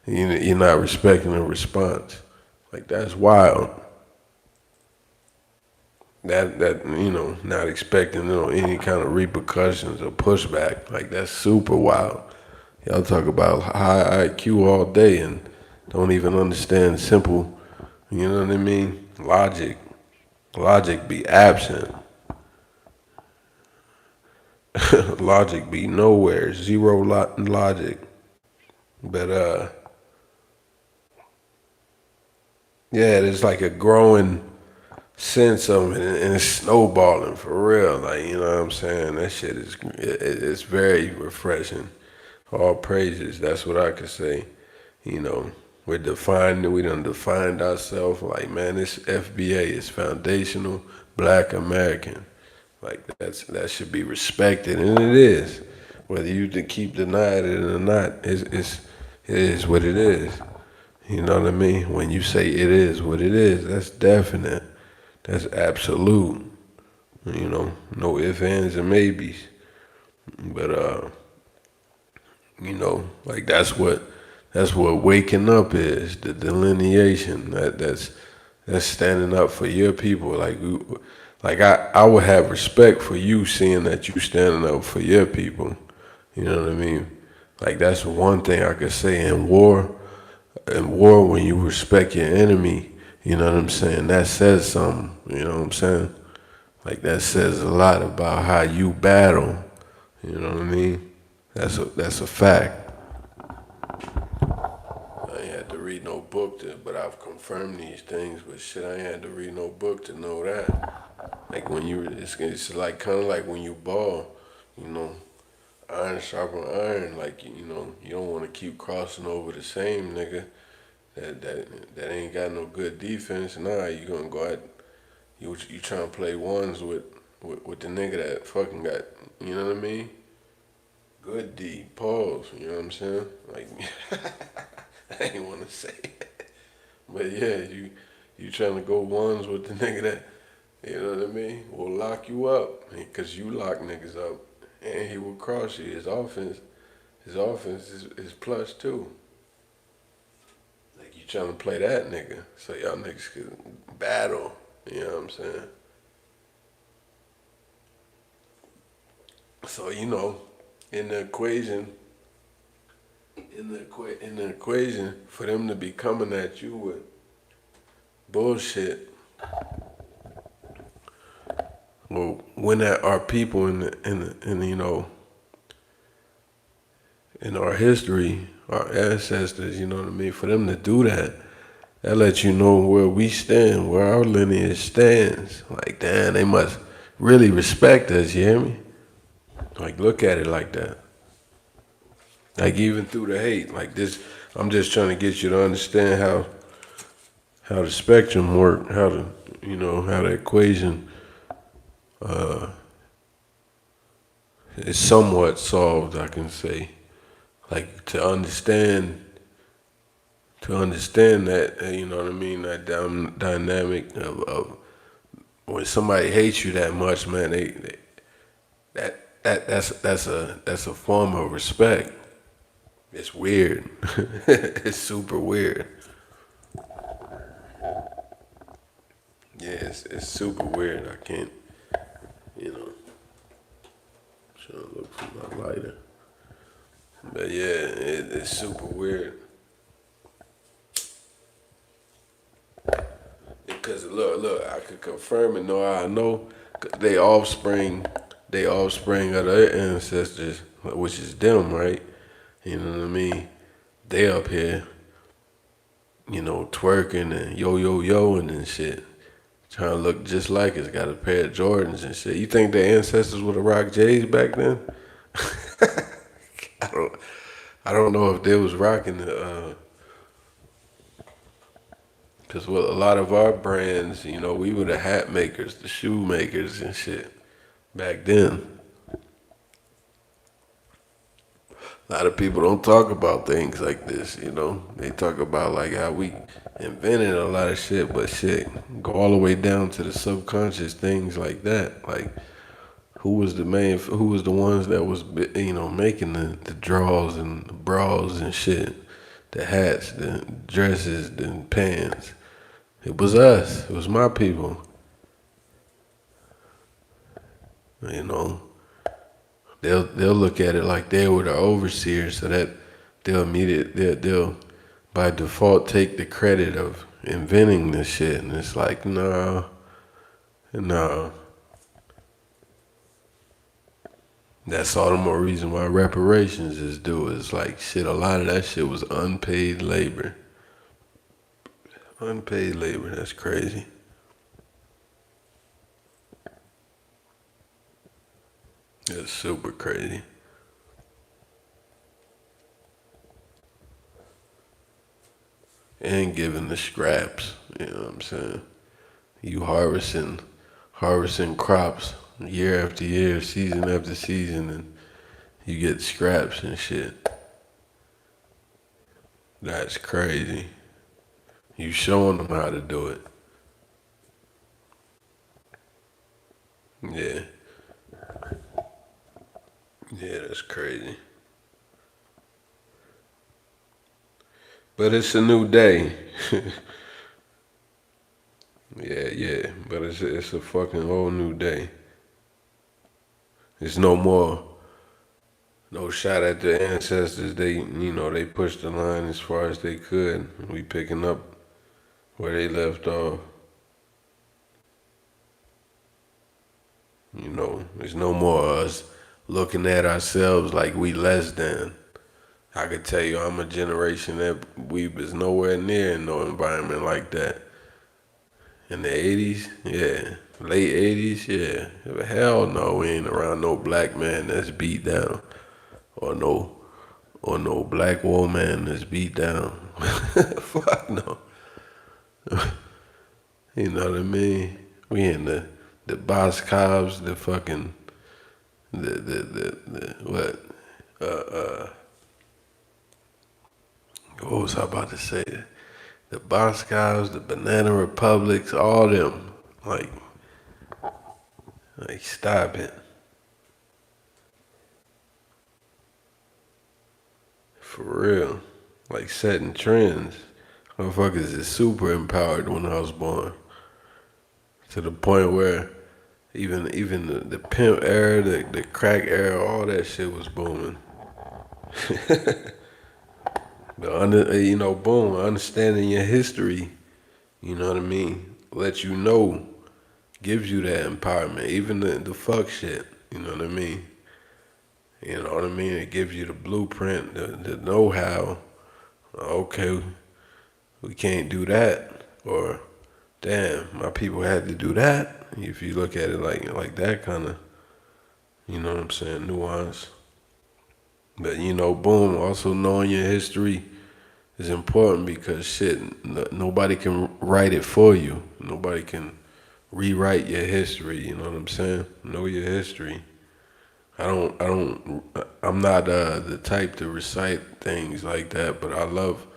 you're not respecting the response. Like that's wild. That not expecting any kind of repercussions or pushback. Like that's super wild. Y'all talk about high IQ all day and don't even understand simple, you know what I mean? Logic be absent. Logic be nowhere. Zero logic. But yeah, there's like a growing sense of it, and it's snowballing for real. Like you know what I'm saying? That shit it's very refreshing. All praises. That's what I could say. You know, we done defined ourselves. Like man, this FBA is foundational Black American. Like that should be respected, and it is. Whether you to keep denying it or not, it is what it is. You know what I mean? When you say it is what it is, that's definite. That's absolute. No ifs, ands, and maybes. But like that's what waking up is. The delineation. That's standing up for your people. Like I would have respect for you seeing that you standing up for your people. You know what I mean? Like that's one thing I could say in war. In war, when you respect your enemy, you know what I'm saying? That says something. You know what I'm saying? Like that says a lot about how you battle. You know what I mean? That's a fact. I ain't had to read no book but I've confirmed these things. But shit, I ain't had to read no book to know that. Like when it's like kind of like when you ball, you know, iron sharpen iron. Like you don't want to keep crossing over the same nigga that ain't got no good defense. Nah, you gonna go out. You trying to play ones with the nigga that fucking got. You know what I mean? Good D. Pause. You know what I'm saying? Like I ain't want to say it, but yeah, you trying to go ones with the nigga that. You know what I mean? Will lock you up because you lock niggas up, and he will cross you. His offense is plus too. Like you trying to play that nigga, so y'all niggas can battle. You know what I'm saying? So in the equation, for them to be coming at you with bullshit, well, when our people in our history, our ancestors, you know what I mean, for them to do that, that lets you know where we stand, where our lineage stands. Like, damn, they must really respect us, you hear me? Like, look at it like that. Like, even through the hate, like this, I'm just trying to get you to understand how the spectrum work, how the equation is somewhat solved, I can say. Like, to understand that, you know what I mean, that dynamic of when somebody hates you that much, man, that's a form of respect. It's weird. It's super weird. Yeah, it's super weird. I can't, you know, trying to look for my lighter. But yeah, it's super weird. Because look, I could confirm and know how I know. 'Cause they offspring of their ancestors, which is them, right? You know what I mean? They up here, twerking and yo and shit. Trying to look just like us, got a pair of Jordans and shit. You think their ancestors would have rocked J's back then? I don't. I don't know if they was rocking the, cause with a lot of our brands, we were the hat makers, the shoe makers and shit back then. A lot of people don't talk about things like this. They talk about like how we invented a lot of shit, but shit, go all the way down to the subconscious things like that. Like, who was the ones that was, making the draws and the bras and shit, the hats, the dresses, the pants. It was us. It was my people. You know, they'll look at it like they were the overseers, so that they'll by default take the credit of inventing this shit, and it's like no, no. That's all the more reason why reparations is due. It's like shit. A lot of that shit was unpaid labor. Unpaid labor. That's crazy. It's super crazy. And giving the scraps. You know what I'm saying? You harvesting crops year after year, season after season, and you get scraps and shit. That's crazy. You showing them how to do it. Yeah, yeah, that's crazy. But it's a new day. Yeah, yeah, but it's a fucking whole new day. It's no more no shot at the ancestors. They pushed the line as far as they could. We picking up where they left off. There's no more us looking at ourselves like we less than. I could tell you I'm a generation that we was nowhere near in no environment like that. In the 80s, yeah. Late 80s, yeah. Hell no, we ain't around no black man that's beat down. Or no black woman that's beat down. Fuck no. You know what I mean? We in the boss cops, the fucking the what? What was I about to say? The Boscovs, the Banana Republics, all them. Like, stop it. For real. Like, setting trends. Motherfuckers is super empowered when I was born. To the point where even the pimp era, the crack era, all that shit was booming. Boom, understanding your history, you know what I mean? Let you know, gives you that empowerment. Even the fuck shit, you know what I mean? You know what I mean? It gives you the blueprint, the know-how. Okay, we can't do that. Or, damn, my people had to do that. If you look at it like that kind of, you know what I'm saying, nuance. But, boom, also knowing your history is important because shit, nobody can write it for you. Nobody can rewrite your history. You know what I'm saying? Know your history. I'm not the type to recite things like that, but I love,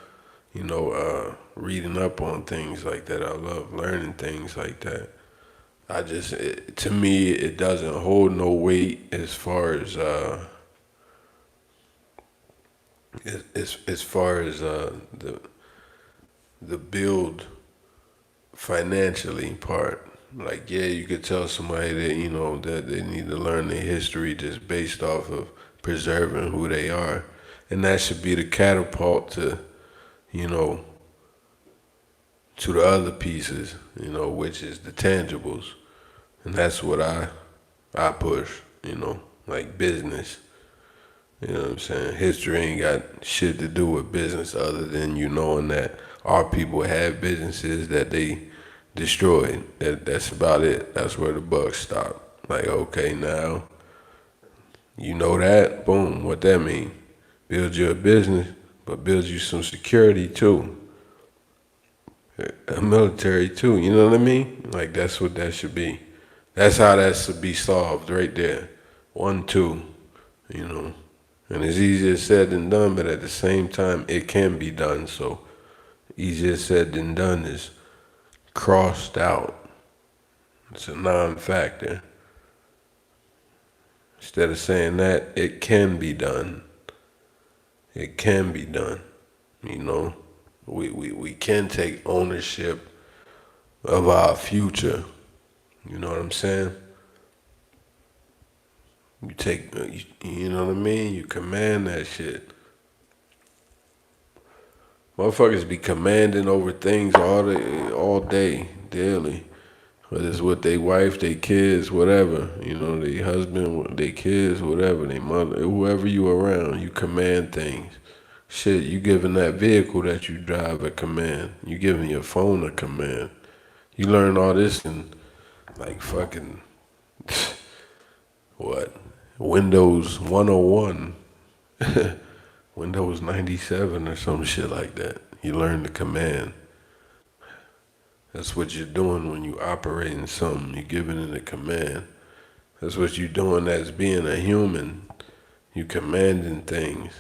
reading up on things like that. I love learning things like that. To me, it doesn't hold no weight as far as the build financially part. Like, yeah, you could tell somebody that, that they need to learn their history just based off of preserving who they are. And that should be the catapult to, you know, to the other pieces, which is the tangibles. And that's what I push, like business. You know what I'm saying? History ain't got shit to do with business other than you knowing that our people had businesses that they destroyed. That's about it. That's where the buck stopped. Like, okay, now you know that, boom, what that mean? build you a business, but build you some security too, a military too. You know what I mean? Like that's what that should be. That's how that should be solved right there. 1, 2. You know, and it's easier said than done, but at the same time, it can be done. So easier said than done is crossed out. It's a non-factor. Instead of saying that, it can be done. It can be done. You know, we can take ownership of our future. You know what I'm saying? You take, you know what I mean? You command that shit. Motherfuckers be commanding over things all day, daily. Whether it's with their wife, their kids, whatever. You know, their husband, their kids, whatever, their mother, whoever you around, you command things. Shit, you giving that vehicle that you drive a command. You giving your phone a command. You learn all this in like fucking what? Windows 101. Windows 97 or some shit like that. You learn the command. That's what you're doing when you operating something. You're giving it a command. That's what you're doing as being a human. You commanding things.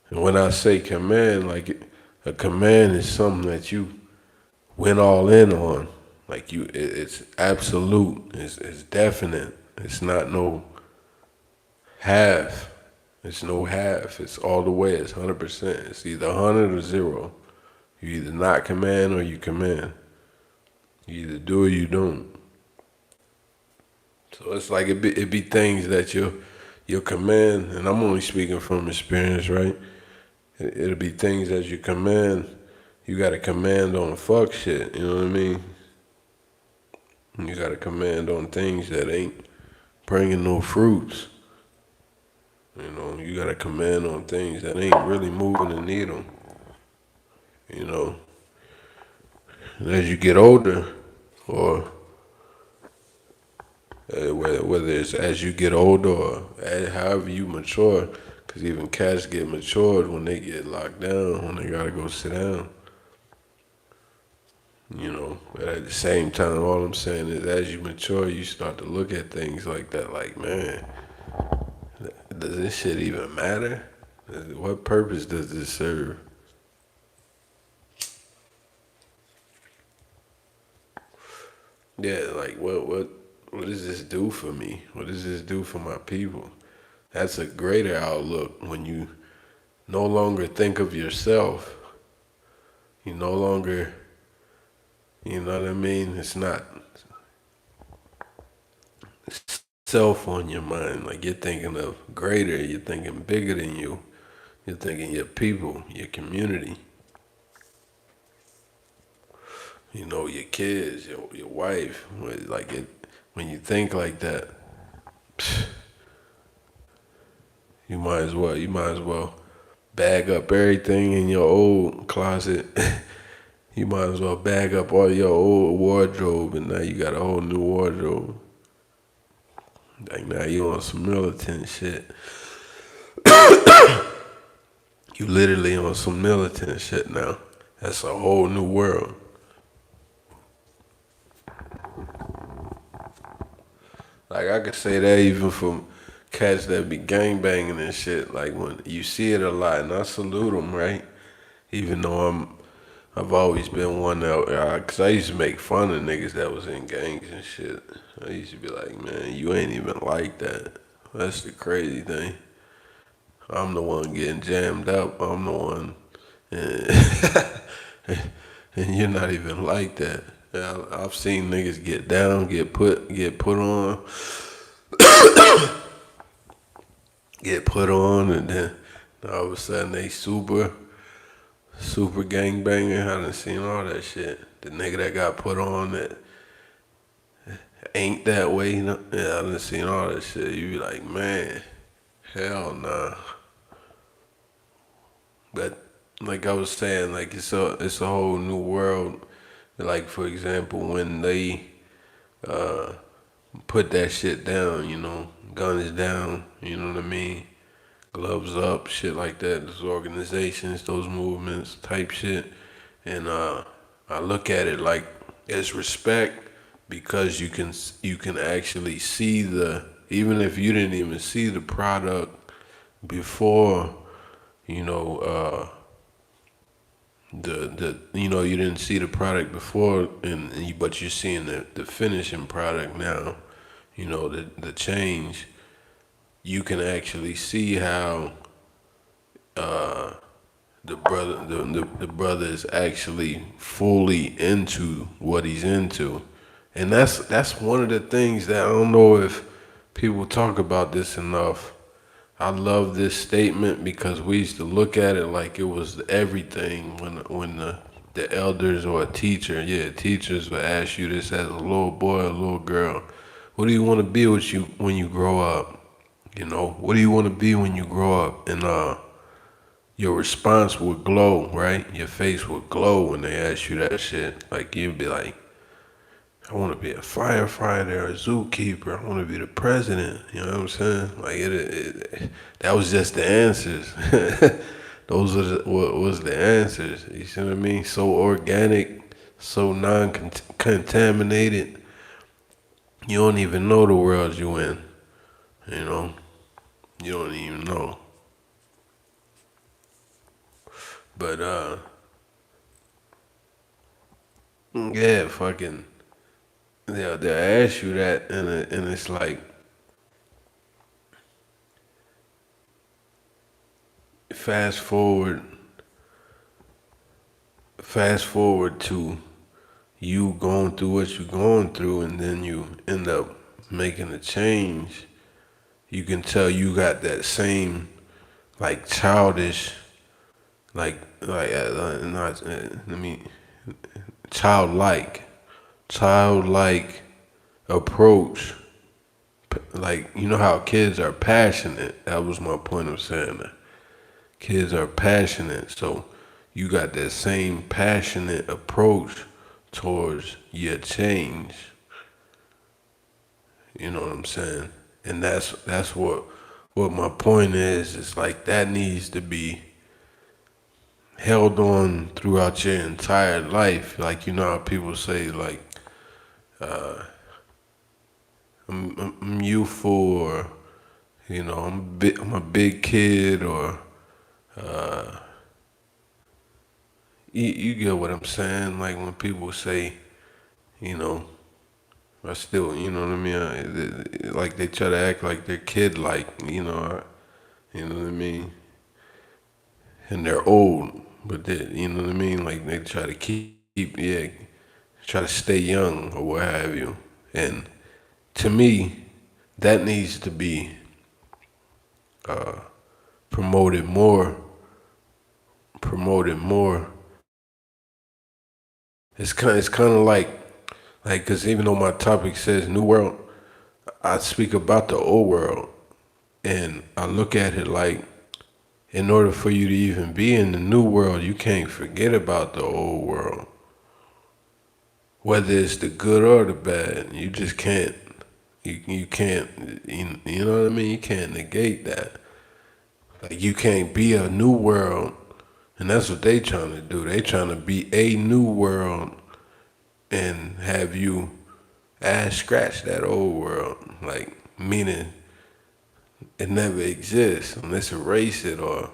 And when I say command, like a command is something that you went all in on. Like it's absolute. It's definite. It's not no half. It's no half. It's all the way. It's 100%. It's either 100 or 0. You either not command or you command. You either do or you don't. So it's like it be things that you command, and I'm only speaking from experience, right? It'll be things that you command. You got to command on fuck shit. You know what I mean? You got to command on things that ain't bringing no fruits. You know, you got to command on things that ain't really moving the needle. You know, and as you get older, or whether it's as you get older or however you mature, because even cats get matured when they get locked down, when they gotta go sit down. You know, but at the same time, all I'm saying is as you mature, you start to look at things like that, like, man, does this shit even matter? What purpose does this serve? Yeah, like what does this do for me? What does this do for my people? That's a greater outlook when you no longer think of yourself. You no longer, you know what I mean? It's not self on your mind. Like you're thinking of greater, you're thinking bigger than you. You're thinking your people, your community, you know, your kids, your wife. Like when you think like that, you might as well bag up everything in your old closet. You might as well bag up all your old wardrobe, and now you got a whole new wardrobe. Like now you on some militant shit. You literally on some militant shit now. That's a whole new world. Like I could say that even from cats that be gangbanging and shit. Like when you see it a lot, and I salute them, right? Even though I've always been one that, cause I used to make fun of niggas that was in gangs and shit. I used to be like, man, you ain't even like that. That's the crazy thing. I'm the one getting jammed up. I'm the one, and, and you're not even like that. I've seen niggas get down, get put on, and then all of a sudden they super gangbanger. I done seen all that shit. The nigga that got put on that ain't that way. You know? Yeah, I done seen all that shit. You be like, man, hell nah. But like I was saying, like it's a whole new world. Like for example, when they put that shit down, you know, gun is down. You know what I mean? gloves up, shit like that. Those organizations, those movements, type shit, and I look at it like as respect because you can actually see even if you didn't even see the product before, you know, you didn't see the product before, but you're seeing the finishing product now. The change. You can actually see how the brother is actually fully into what he's into, and that's one of the things that I don't know if people talk about this enough. I love this statement because we used to look at it like it was everything when the elders or a teacher, yeah, teachers would ask you this as a little boy or a little girl. What do you want to be when you grow up? What do you want to be when you grow up? And your response would glow, right? Your face would glow when they ask you that shit. Like you'd be like, I want to be a firefighter, a zookeeper. I want to be the president. You know what I'm saying? Like that was just the answers. Those what was the answers. You see what I mean? So organic, so non-contaminated. You don't even know the world you in. You know, you don't even know. But yeah, fucking. They'll ask you that, and it's like, fast forward, fast forward to you going through what you're going through, and then you end up making a change. You can tell you got that same, like, childish, not, let me, childlike, childlike approach. Like, you know how kids are passionate. That was my point of saying that. Kids are passionate, so you got that same passionate approach towards your change. You know what I'm saying? And that's what my point is. It's like that needs to be held on throughout your entire life. Like, you know how people say, like, I'm youthful, or I'm a big kid, or you get what I'm saying. Like when people say, you know, I still, you know what I mean. Like they try to act like they're kid-like, you know what I mean. And they're old, but you know what I mean. Like they try to yeah, try to stay young or what have you. And to me, that needs to be promoted more, promoted more. It's kind of like, cause even though my topic says new world, I speak about the old world, and I look at it like, in order for you to even be in the new world, you can't forget about the old world. Whether it's the good or the bad, you just can't. You can't. You know what I mean? You can't negate that. Like you can't be a new world, and that's what they trying to do. They trying to be a new world and have you ass scratch that old world. Like meaning it never exists, and let's erase it, or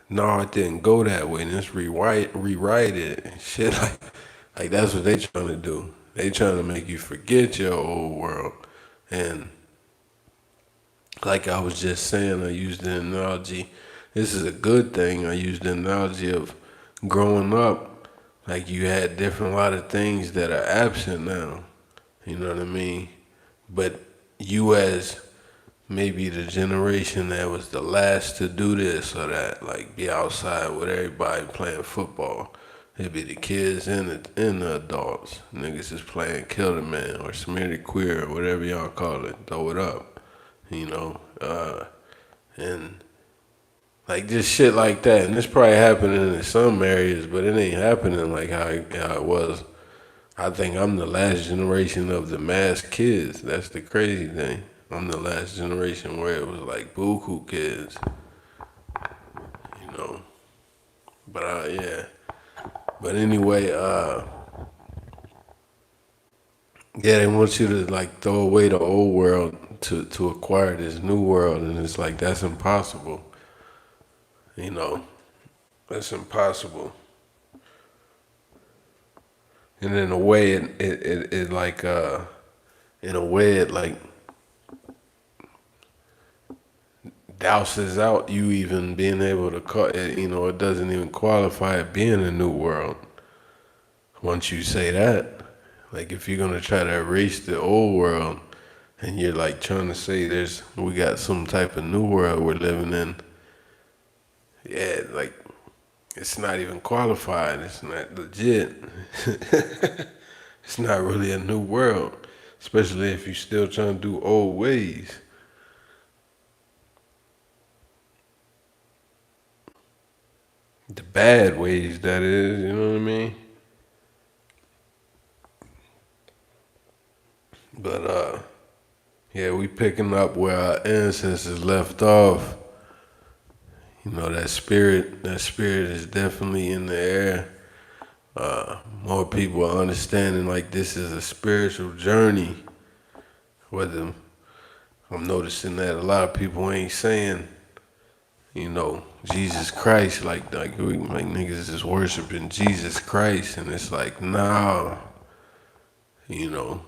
no, it didn't go that way, and let's rewrite it and shit. Like that's what they trying to do. They trying to make you forget your old world. And like I was just saying, I used the analogy. This is a good thing. I used the analogy of growing up. Like you had different lot of things that are absent now. You know what I mean? But you as maybe the generation that was the last to do this or that, like be outside with everybody playing football. It'd be the kids and the adults. Niggas is playing Kill the Man or Smear the Queer or whatever y'all call it. Throw it up, you know. And like just shit like that. And this probably happening in some areas, but it ain't happening like how it was. I think I'm the last generation of the mass kids. That's the crazy thing. I'm the last generation where it was like buku kids, you know. But yeah. But anyway, yeah, they want you to like throw away the old world to acquire this new world, and it's like that's impossible. You know, that's impossible. And in a way, it like in a way it like douses out you even being able to call it. You know, it doesn't even qualify it being a new world. Once you say that, like if you're gonna try to erase the old world, and you're like trying to say we got some type of new world we're living in, yeah, like it's not even qualified. It's not legit. It's not really a new world, especially if you're still trying to do old ways. The bad ways, that is, you know what I mean? But yeah, we picking up where our ancestors left off. You know, that spirit is definitely in the air. More people are understanding like this is a spiritual journey. Whether I'm noticing that a lot of people ain't saying, you know, Jesus Christ, like niggas is worshiping Jesus Christ, and it's like, nah, you know,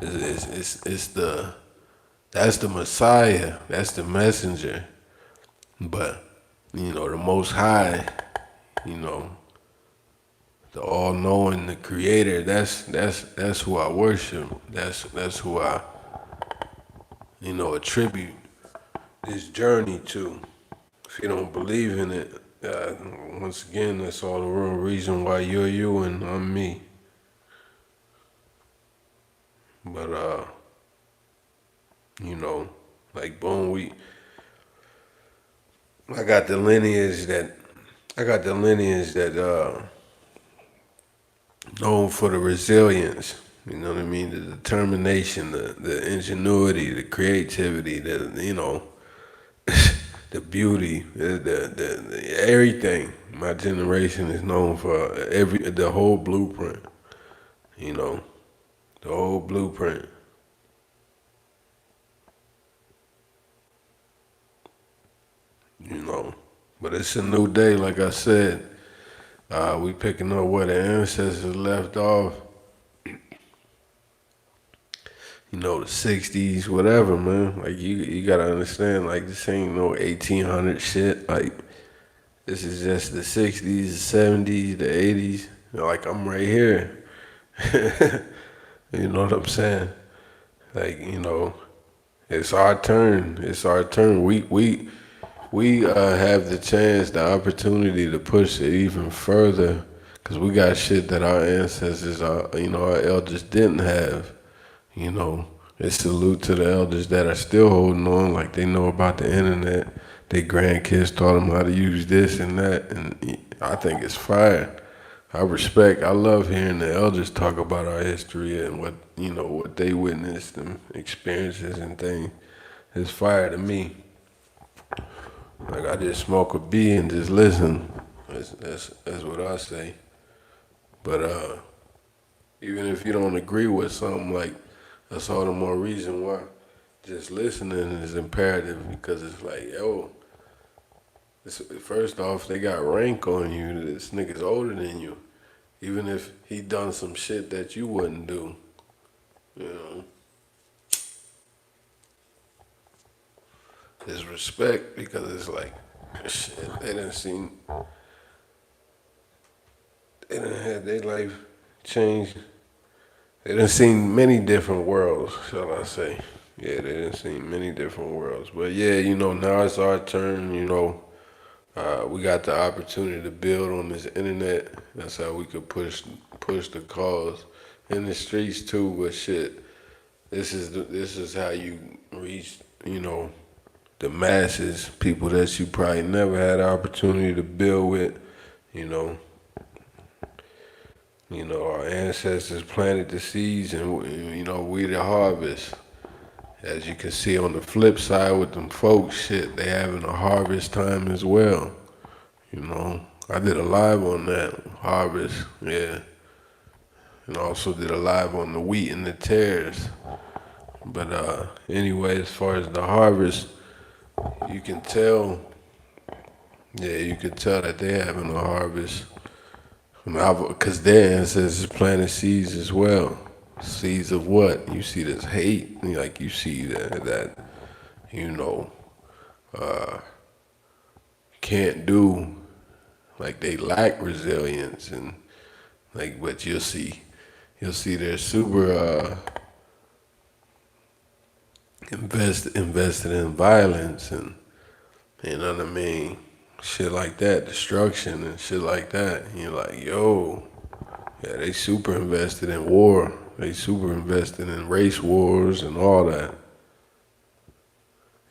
it's the that's the Messiah, that's the messenger, but you know, the Most High, you know, the all-knowing, the Creator, that's who I worship. That's who I, you know, attribute this journey to. If you don't believe in it, once again, that's all the real reason why you're you and I'm me. But you know, like boom, I got the lineage that known for the resilience. You know what I mean? The determination, the ingenuity, the creativity, you know, the beauty, the everything. My generation is known for the whole blueprint. You know, the whole blueprint. You know, but it's a new day, like I said. We picking up where the ancestors left off. You know, the '60s, whatever, man. Like you gotta understand, like this ain't no 1800 shit. Like this is just the '60s, the '70s, the '80s. You know, like I'm right here. You know what I'm saying? Like you know, it's our turn. It's our turn. We have the chance, the opportunity to push it even further, cause we got shit that our ancestors, you know, our elders didn't have. You know, it's salute to the elders that are still holding on, like they know about the internet. Their grandkids taught them how to use this and that, and I think it's fire. I love hearing the elders talk about our history and what you know what they witnessed and experiences and things. It's fire to me. Like I just smoke a bee and just listen. That's what I say. But even if you don't agree with something, like that's all the more reason why just listening is imperative because it's like, yo, first off, they got rank on you. This nigga's older than you. Even if he done some shit that you wouldn't do, you know, it's respect because it's like, shit, they done had their life change. They done seen many different worlds, shall I say. Yeah, they done seen many different worlds. But yeah, you know, now it's our turn, you know. We got the opportunity to build on this internet. That's how we could push the cause in the streets too. But shit, this is how you reach, you know, the masses, people that you probably never had the opportunity to build with, you know. You know, our ancestors planted the seeds, and you know we the harvest. As you can see on the flip side with them folks, shit, they having a harvest time as well. You know, I did a live on that harvest, yeah, and also did a live on the wheat and the tares. But anyway, as far as the harvest, you can tell, yeah, you can tell that they having a harvest. Because their ancestors planted seeds as well. Seeds of what? You see this hate, like you see that you know can't do, like they lack resilience, and like, but you'll see they're super invested in violence, and you know what I mean, shit like that, destruction and shit like that. And you're like, yo, yeah, they super invested in war. They super invested in race wars and all that.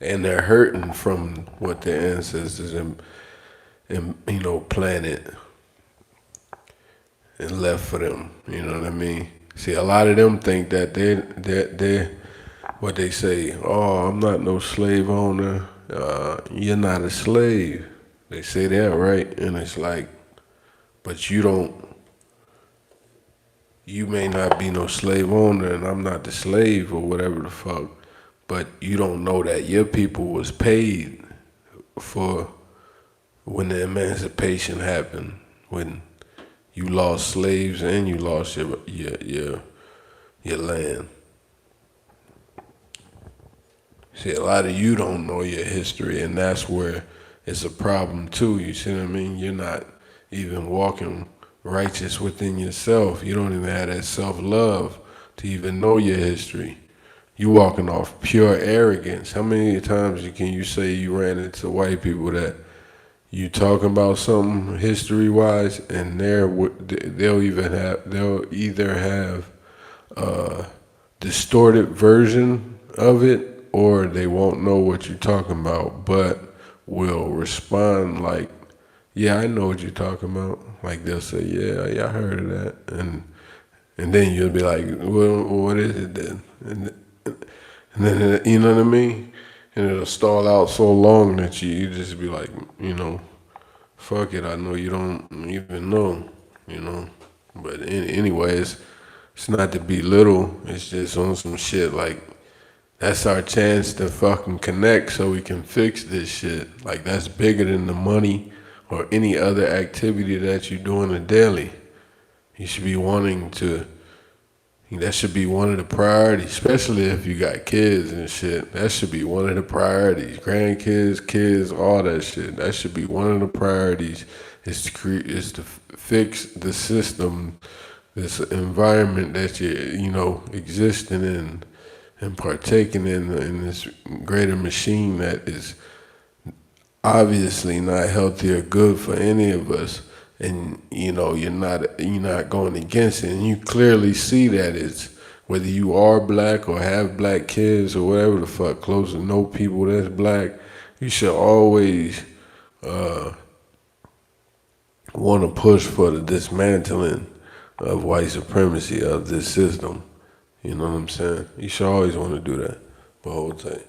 And they're hurting from what their ancestors and planted and left for them. You know what I mean? See, a lot of them think that they what they say. Oh, I'm not no slave owner. You're not a slave. They say that, right? And it's like, but you don't. You may not be no slave owner, and I'm not the slave or whatever the fuck. But you don't know that your people was paid for when the emancipation happened, when you lost slaves and you lost your land. See, a lot of you don't know your history, and that's where it's a problem too. You see what I mean? You're not even walking righteous within yourself. You don't even have that self-love to even know your history. You walking off pure arrogance. How many times can you say you ran into white people that you talking about something history wise, and they'll either have a distorted version of it, or they won't know what you're talking about, but will respond like, "Yeah, I know what you're talking about." Like they'll say, "Yeah, yeah, I heard of that," and then you'll be like, "Well, what is it then?" And then you know what I mean? And it'll stall out so long that you just be like, fuck it, I know you don't even know, you know. But anyways, it's not to belittle. It's just on some shit like that's our chance to fucking connect so we can fix this shit. Like that's bigger than the money or any other activity that you do on a daily. You should be wanting to. That should be one of the priorities, especially if you got kids and shit. That should be one of the priorities. Grandkids, kids, all that shit. That should be one of the priorities. Is to fix the system, this environment that you're existing in and partaking in this greater machine that is obviously not healthy or good for any of us. And you're not going against it, and you clearly see that it's whether you are black or have black kids or whatever the fuck, close to know people that's black. You should always want to push for the dismantling of white supremacy of this system. You know what I'm saying? You should always want to do that. The whole time.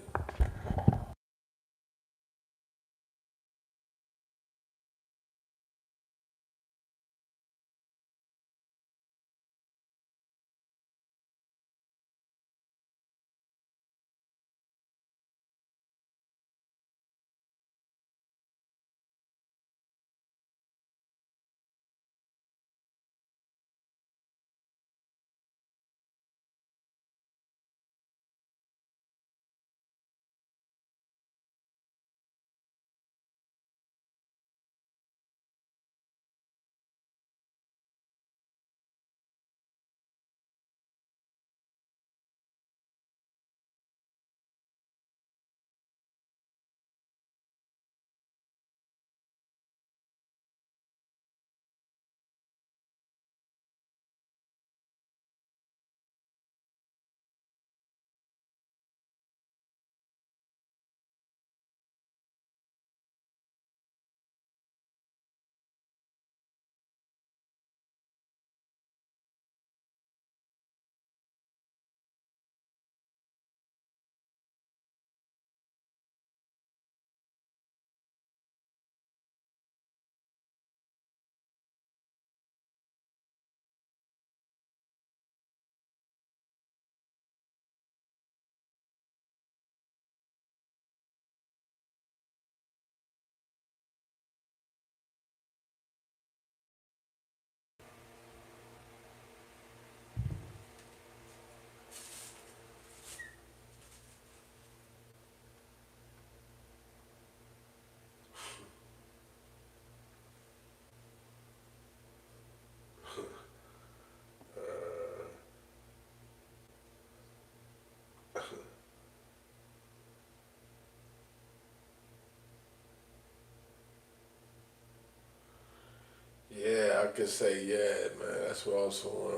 could say, yeah, man. That's what also what I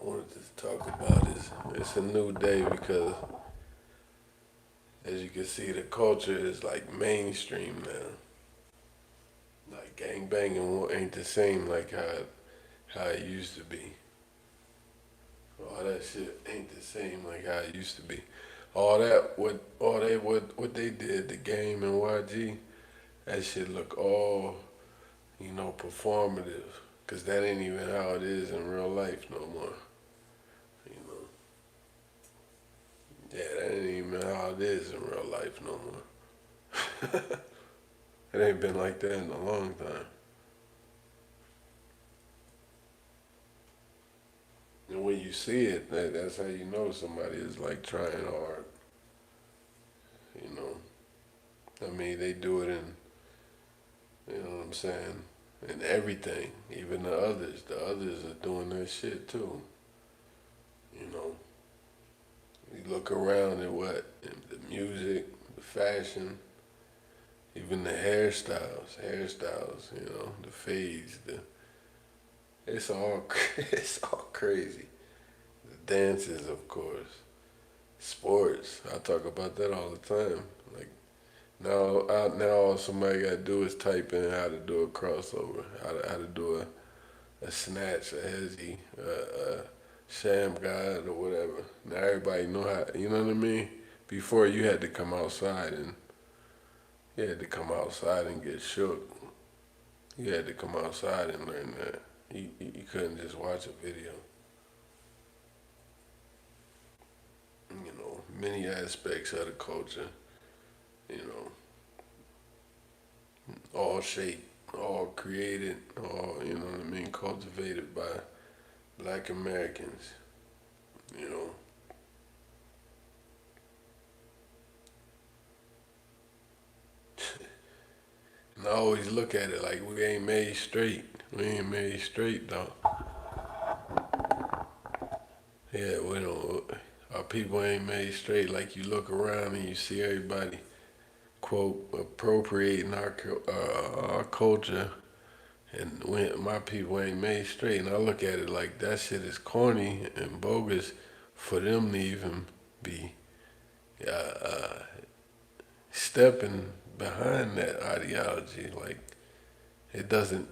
wanted to talk about is it's a new day because, as you can see, the culture is like mainstream now. Like gang banging ain't the same like how it used to be. All that shit ain't the same like how it used to be. What they did, the game and YG, that shit look all performative. Cause that ain't even how it is in real life no more. You know, yeah, that ain't even how it is in real life no more. It ain't been like that in a long time. And when you see it, that's how you know somebody is like trying hard. You know, I mean, they do it in, you know what I'm saying, in everything. Even the others are doing that shit too. You know, you look around at the music, the fashion, even the hairstyles. You know, the fades, it's all it's all crazy. The dances, of course, sports. I talk about that all the time. Like now all somebody got to do is type in how to do a crossover, how to do a snatch, a hezzy, a sham god or whatever. Now everybody know how. You know what I mean? Before you had to come outside and get shook. You had to come outside and learn that. You couldn't just watch a video. You know, many aspects of the culture. You know, all shaped, all created, all you know what I mean, cultivated by Black Americans. You know, and I always look at it like we ain't made straight. We ain't made straight though. Yeah, we don't. Our people ain't made straight. Like you look around and you see everybody quote appropriating our culture, and my people ain't made straight. And I look at it like that shit is corny and bogus for them to even be uh, uh, stepping behind that ideology. Like it doesn't.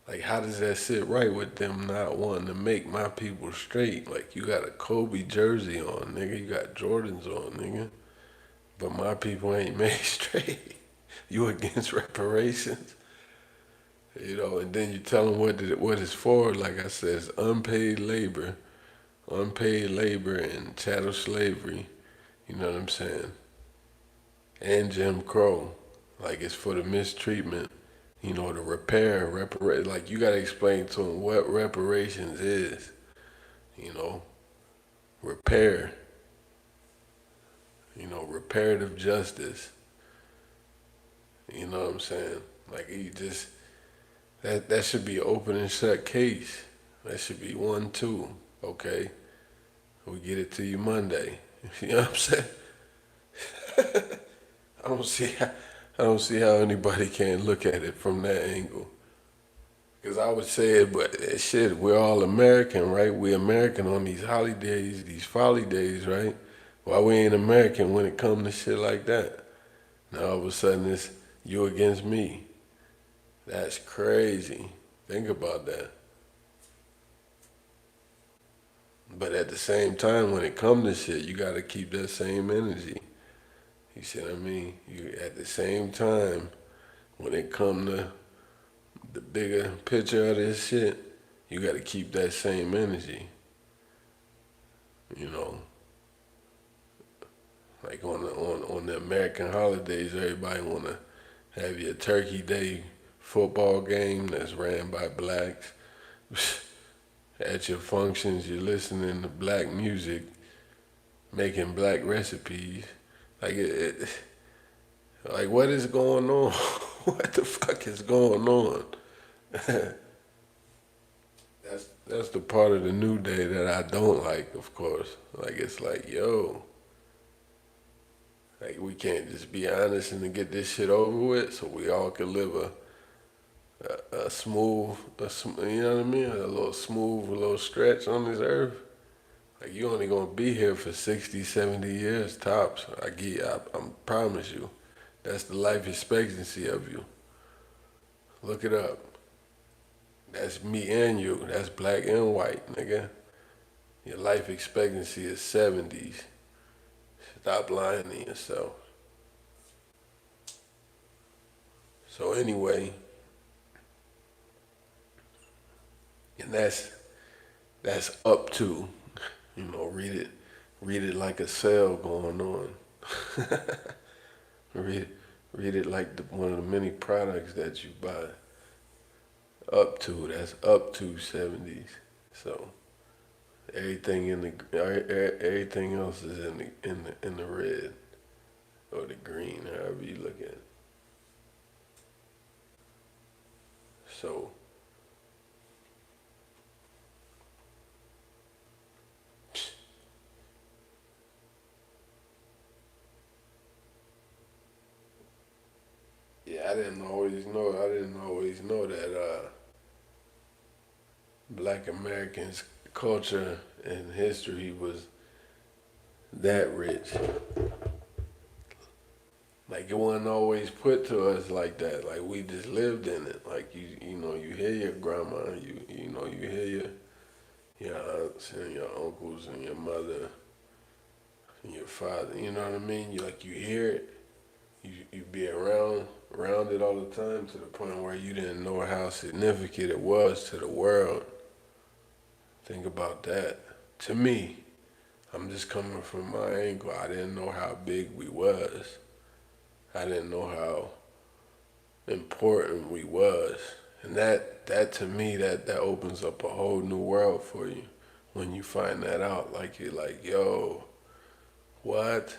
Like, how does that sit right with them not wanting to make my people straight? Like, you got a Kobe jersey on, nigga. You got Jordans on, nigga. But my people ain't made straight. You against reparations, you know? And then you tell them what it's for. Like I said, it's unpaid labor and chattel slavery. You know what I'm saying? And Jim Crow. Like it's for the mistreatment. You know, the repair. Like you gotta explain to them what reparations is. You know, repair. You know, reparative justice. You know what I'm saying? Like you just that should be open and shut case. That should be 1-2. Okay, we get it to you Monday. You know what I'm saying? I don't see how, I don't see how anybody can look at it from that angle. Cause I would say it, but shit, we're all American, right? We American on these holidays, these folly days, right? Why we ain't American when it comes to shit like that? Now all of a sudden it's you against me. That's crazy. Think about that. But at the same time, when it comes to shit, you gotta keep that same energy. You see what I mean? You at the same time, when it come to the bigger picture of this shit, you gotta keep that same energy. You know, like on the American holidays, everybody wanna have your Turkey Day football game that's ran by blacks. At your functions, you're listening to black music, making black recipes. Like like what is going on? What the fuck is going on? That's the part of the new day that I don't like, of course. Like it's like, yo, like we can't just be honest and get this shit over with, so we all can live you know what I mean? A little smooth, a little stretch on this earth. Like you only gonna be here for 60, 70 years tops. I promise you. That's the life expectancy of you. Look it up. That's me and you. That's black and white, nigga. Your life expectancy is 70s. Stop lying to yourself. So anyway, and that's up to, read it like a sale going on. read read it like one of the many products that you buy. That's up to 70s. So everything else is in the red or the green, however you look at it. So yeah, I didn't always know that Black Americans' culture and history was that rich. Like it wasn't always put to us like that. Like we just lived in it. Like you hear your grandma, you hear your aunts and your uncles and your mother and your father. You know what I mean? You hear it. You be around it all the time to the point where you didn't know how significant it was to the world. Think about that. To me, I'm just coming from my angle. I didn't know how big we was. I didn't know how important we was. And that to me that opens up a whole new world for you when you find that out. Like you're like, yo, what?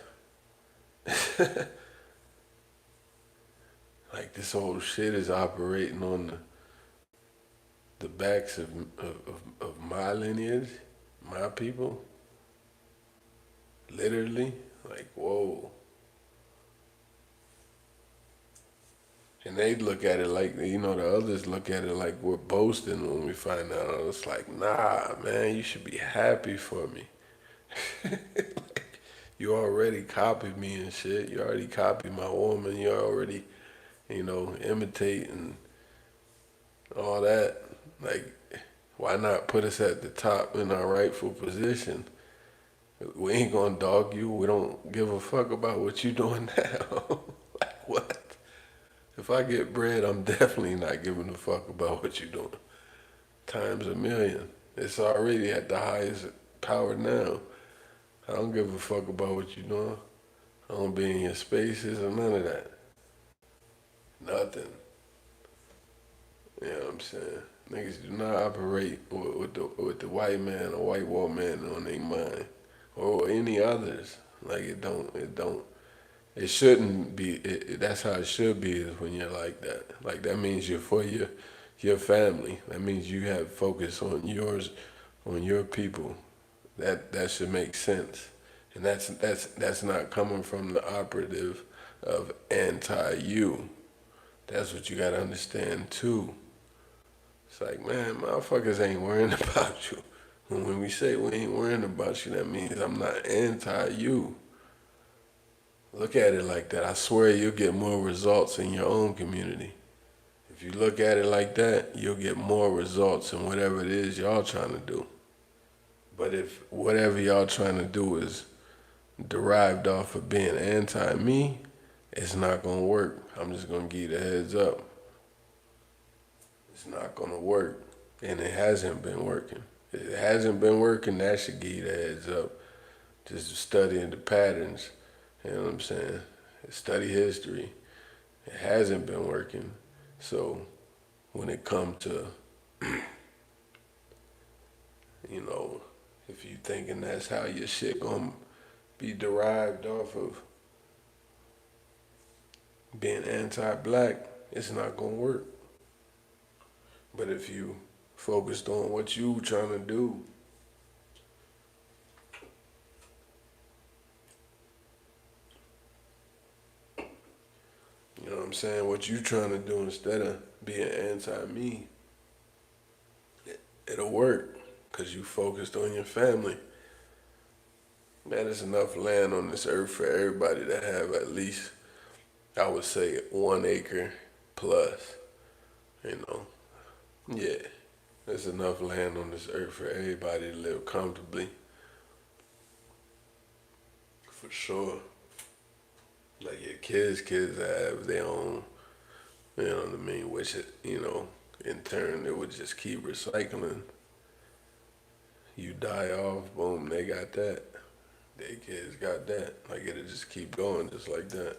Like this whole shit is operating on the backs of my lineage, my people. Literally. Like, whoa. And they look at it like, the others look at it like we're boasting when we find out. It's like, nah, man, you should be happy for me. You already copied me and shit. You already copied my woman. You already, imitating all that. Like, why not put us at the top in our rightful position? We ain't gonna dog you. We don't give a fuck about what you doing now. Like, what? If I get bread, I'm definitely not giving a fuck about what you're doing. Times a million. It's already at the highest power now. I don't give a fuck about what you're doing. I don't be in your spaces or none of that. Nothing. You know what I'm saying? Niggas do not operate with the white man or white woman on their mind. Or any others. Like it shouldn't be. That's how it should be. Is when you're like that. Like that means you're for your family. That means you have focus on your people. That should make sense. And that's not coming from the operative of anti you. That's what you gotta understand too. It's like, man, motherfuckers ain't worrying about you. When we say we ain't worrying about you, that means I'm not anti you. Look at it like that. I swear you'll get more results in your own community. If you look at it like that, you'll get more results in whatever it is y'all trying to do. But if whatever y'all trying to do is derived off of being anti me, it's not gonna work. I'm just gonna give you the heads up. It's not gonna work. And it hasn't been working. If it hasn't been working, that should give you the heads up. Just studying the patterns. You know what I'm saying? Study history. It hasn't been working. So when it comes to, if you thinking that's how your shit gonna be derived off of being anti-black, it's not gonna work. But if you focused on what you trying to do, you know what I'm saying? What you trying to do instead of being anti-me, it'll work because you focused on your family. Man, there's enough land on this earth for everybody to have at least, I would say, 1 acre plus. You know, yeah, there's enough land on this earth for everybody to live comfortably, for sure. Like your kids have their own, you know what I mean? Which, in turn, it would just keep recycling. You die off, boom, they got that. Their kids got that. Like it'll just keep going just like that.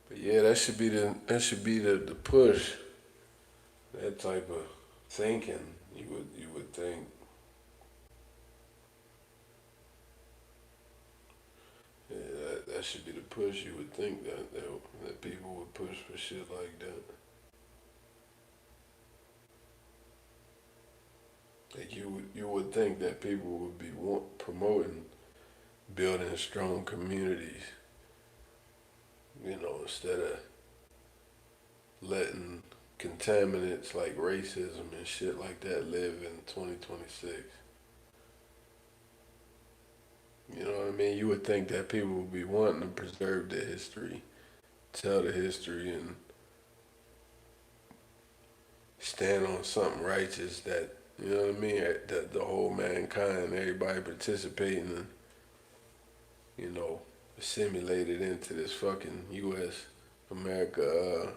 But yeah, that should be the push. That type of thinking. You would think. Yeah, that should be the push. You would think that people would push for shit like that. Like you would think that people would be promoting building strong communities. Instead of letting contaminants like racism and shit like that live in 2026. You know what I mean? You would think that people would be wanting to preserve their history, tell the history, and stand on something righteous that, you know what I mean? That the whole mankind, everybody participating and, assimilated into this fucking U.S. America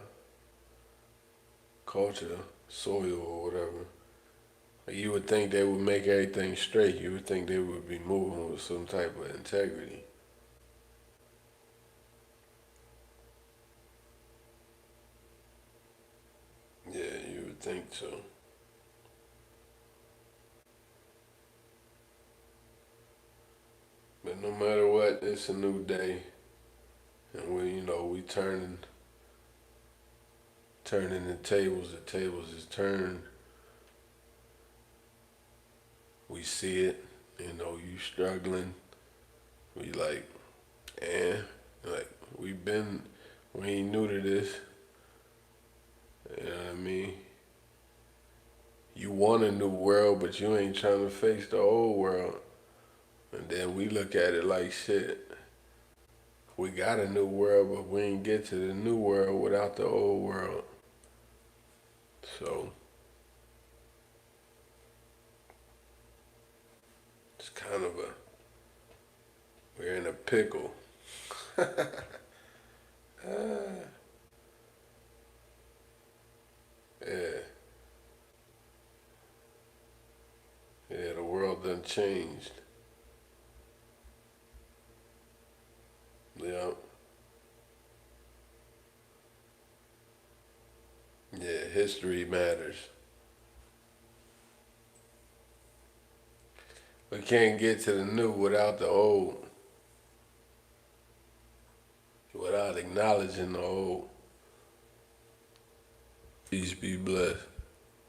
culture, soil or whatever. Like you would think they would make everything straight. You would think they would be moving with some type of integrity. Yeah, you would think so. But no matter what, it's a new day, and we turning the tables. The tables is turned. We see it. You struggling. We like, and like we ain't new to this. You know what I mean? You want a new world, but you ain't trying to face the old world. And then we look at it like shit. We got a new world, but we ain't get to the new world without the old world. So it's kind of we're in a pickle. Yeah, yeah, the world done changed. Yeah, yeah, history matters. We can't get to the new without the old, without acknowledging the old. Peace be blessed.